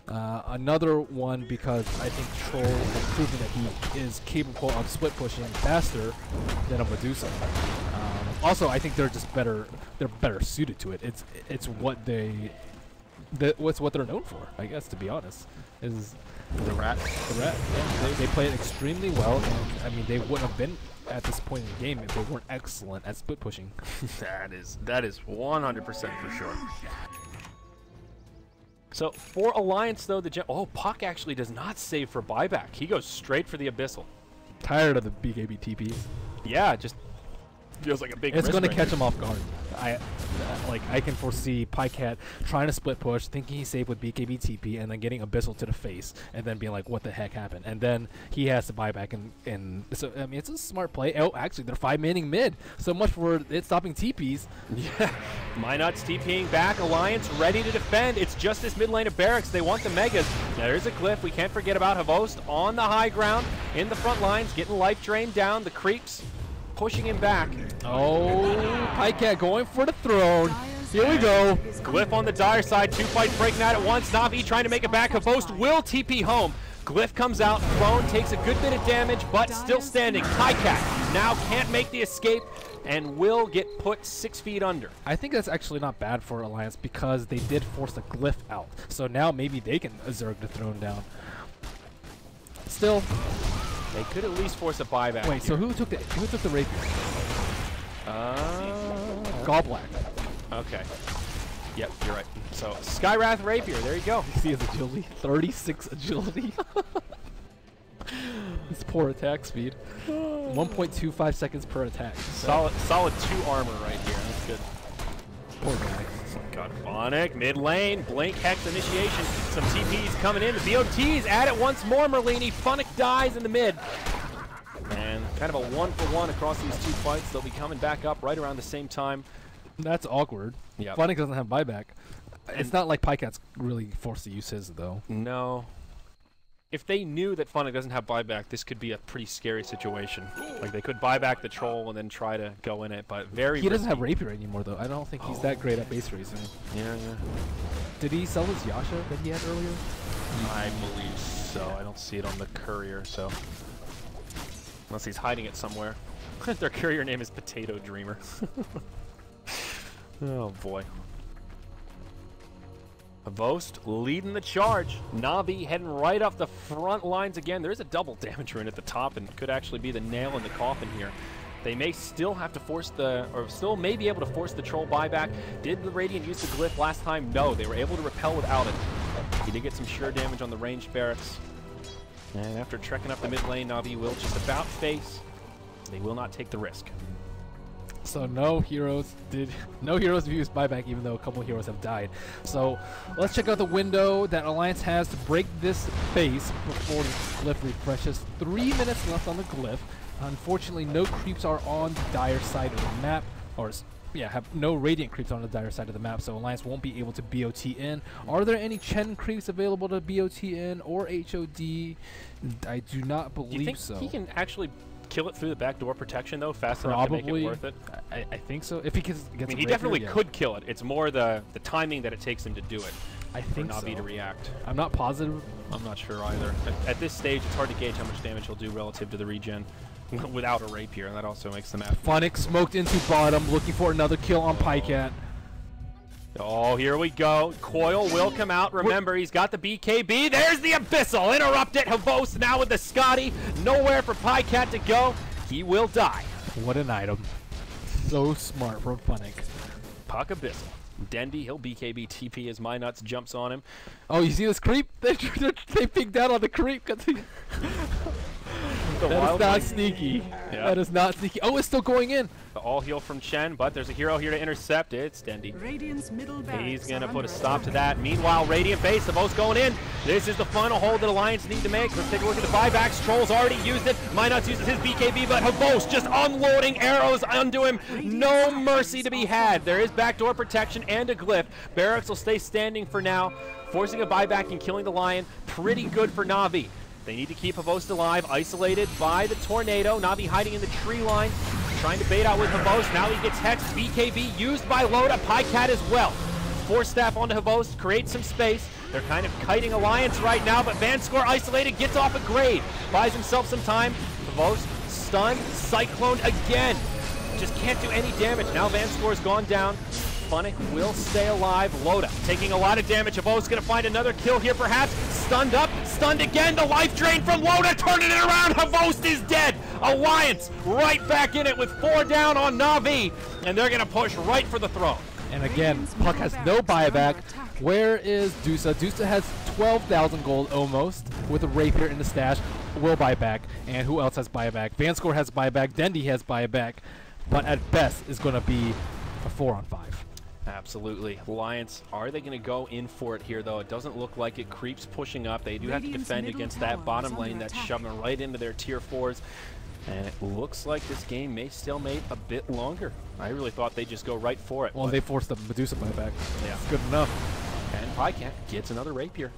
Another one, because I think Troll has proven that he is capable of split pushing faster than a Medusa. Also, I think they're just better. They're better suited to it. It's what what they're known for, I guess. To be honest, is the rat. The rat. Yeah, they play it extremely well, and I mean they wouldn't have been at this point in the game if they weren't excellent at split pushing. that is 100% for sure. So for Alliance though, Puck actually does not save for buyback. He goes straight for the Abyssal. Tired of the BKB TPs. Yeah, just Feels like a big It's risk going to right catch here. him off guard. I can foresee Pycat trying to split push, thinking he's safe with BKB TP, and then getting Abyssal to the face, and then being like, "What the heck happened?" And then he has to buy back, and so I mean, it's a smart play. Oh, actually, they're 5-manning mid. So much for it stopping TPs. Yeah, Minot's TPing back. Alliance ready to defend. It's just this mid lane of Barracks. They want the megas. There's a Glyph. We can't forget about Havost on the high ground in the front lines, getting life drained down. The creeps pushing him back. Oh, Pycat going for the throne. Here we go. Glyph on the dire side. 2 fights breaking out at once. Na'Vi trying to make it back. Havost will TP home. Glyph comes out. Throne takes a good bit of damage, but still standing. Pycat now can't make the escape and will get put 6 feet under. I think that's actually not bad for Alliance because they did force the Glyph out. So now maybe they can Zerg the throne down. Still. They could at least force a buyback. Wait, so who took the rapier? Goblack. Okay. Yep, you're right. So Skywrath Rapier, there you go. You see his agility? 36 agility. His poor attack speed. 1.25 seconds per attack. Solid 2 armor right here. That's good. Poor guy. Got Phonic, mid lane, Blink Hex initiation. Some TPs coming in. The BOTs at it once more, Merlini. Phonic dies in the mid. And kind of a 1-for-1 across these 2 fights. They'll be coming back up right around the same time. That's awkward. Yep. Phonic doesn't have buyback. It's not like Pycat's really forced to use his, though. No. If they knew that Phonic doesn't have buyback, this could be a pretty scary situation. Like, they could buy back the troll and then try to go in it, but very He doesn't risky. have rapier anymore, though. I don't think he's that great at base racing. Yeah. Did he sell his Yasha that he had earlier? I believe so. I don't see it on the courier, so. Unless he's hiding it somewhere. Their courier name is Potato Dreamer. Oh boy. Havost leading the charge. Na'Vi heading right up the front lines again. There's a double damage rune at the top and could actually be the nail in the coffin here. They may still have to force still may be able to force the troll buyback. Did the Radiant use the Glyph last time? No, they were able to repel without it. He did get some sure damage on the ranged barracks. And after trekking up the mid lane, Na'Vi will just about face. They will not take the risk. So no heroes used buyback, even though a couple heroes have died. So let's check out the window that Alliance has to break this base before the Glyph refreshes. 3 minutes left on the Glyph. Unfortunately, no creeps are on the dire side of the map, have no Radiant creeps on the dire side of the map, so Alliance won't be able to BOT in. Are there any Chen creeps available to BOT in or HOD? I do not believe Do you think so. he can actually kill it through the backdoor protection though, fast enough to make it worth it? I think so. If he gets I mean, he definitely could kill it. It's more the timing that it takes him to do it. I think for Na'Vi so. to react. I'm not positive. I'm not sure either. At this stage, it's hard to gauge how much damage he'll do relative to the regen without a rapier, and that also makes the map. Phonic smoked into bottom, looking for another kill on Pycat. Oh, here we go. Coil will come out. Remember, he's got the BKB. There's the Abyssal. Interrupt it. Havost now with the Scotty. Nowhere for Pycat to go. He will die. What an item. So smart from Phonic. Puck Abyssal. Dendy, he'll BKB TP as MyNuts jumps on him. Oh, you see this creep? They peeked out on the creep. That is not sneaky. Yeah. That is not sneaky. Oh, it's still going in. All heal from Chen, but there's a hero here to intercept. It's Dendy. Radiant's middle barracks He's going to are put a under stop to attack. that. Meanwhile, Radiant base, the most going in. This is the final hold that Alliance need to make. Let's take a look at the buybacks. Troll's already used it. MyNuts uses his BKB, but Havost just unloading arrows onto him. No mercy to be had. There is backdoor protection and a Glyph. Barracks will stay standing for now, forcing a buyback and killing the Lion. Pretty good for Na'Vi. They need to keep Havost alive, isolated by the tornado. Na'Vi hiding in the tree line, trying to bait out with Havost. Now he gets hexed. BKB used by Loda. Pycat as well. Force staff onto Havost, creates some space. They're kind of kiting Alliance right now, but VanScore isolated, gets off a grade. Buys himself some time. Havost stunned, cycloned again. Just can't do any damage. Now VanScore's gone down. Phonic will stay alive. Loda taking a lot of damage. Havost gonna find another kill here perhaps. Stunned up, stunned again. The life drain from Loda, turning it around. Havost is dead. Alliance right back in it with 4 down on Na'Vi. And they're gonna push right for the throne. And again, Puck has no buyback. Where is Dusa? Dusa has 12,000 gold almost with a rapier in the stash. Will buy back. And who else has buyback? VanScore has buyback. Dendy has buyback. but at best is going to be a 4-on-5. Absolutely. Alliance, are they going to go in for it here, though? It doesn't look like it. Creeps pushing up. They do have to defend against that bottom lane that's shoving right into their tier 4s. And it looks like this game may stalemate a bit longer. I really thought they'd just go right for it. Well, they forced the Medusa buyback. Yeah. It's good enough. And Pycat gets another rapier.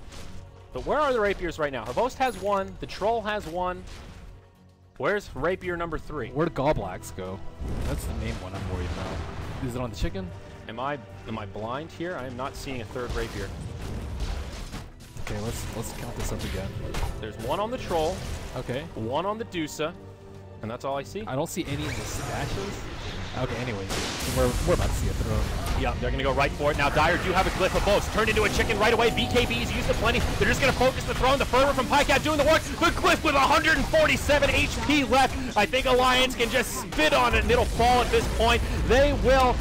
But where are the rapiers right now? Havost has one. The Troll has one. Where's rapier number 3? Where'd Goblax go? That's the main one I'm worried about. Is it on the chicken? Am I blind here? I am not seeing a third rapier. Okay, let's count this up again. There's one on the Troll. Okay. One on the Dusa. And that's all I see. I don't see any in the stashes. Okay, anyways, we're about to see a throw. Yeah, they're going to go right for it. Now, Dire do have a glyph of both. Turned into a chicken right away. BKB's used it plenty. They're just going to focus the throw. The fervor from Pycat doing the work. The glyph with 147 HP left. I think Alliance can just spit on it and it'll fall at this point. They will.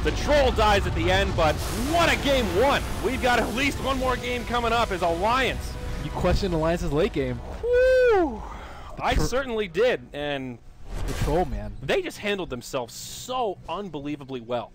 The Troll dies at the end, but what a game one. We've got at least one more game coming up as Alliance. You questioned Alliance's late game. Woo! I certainly did, and the Troll, man. they just handled themselves so unbelievably well.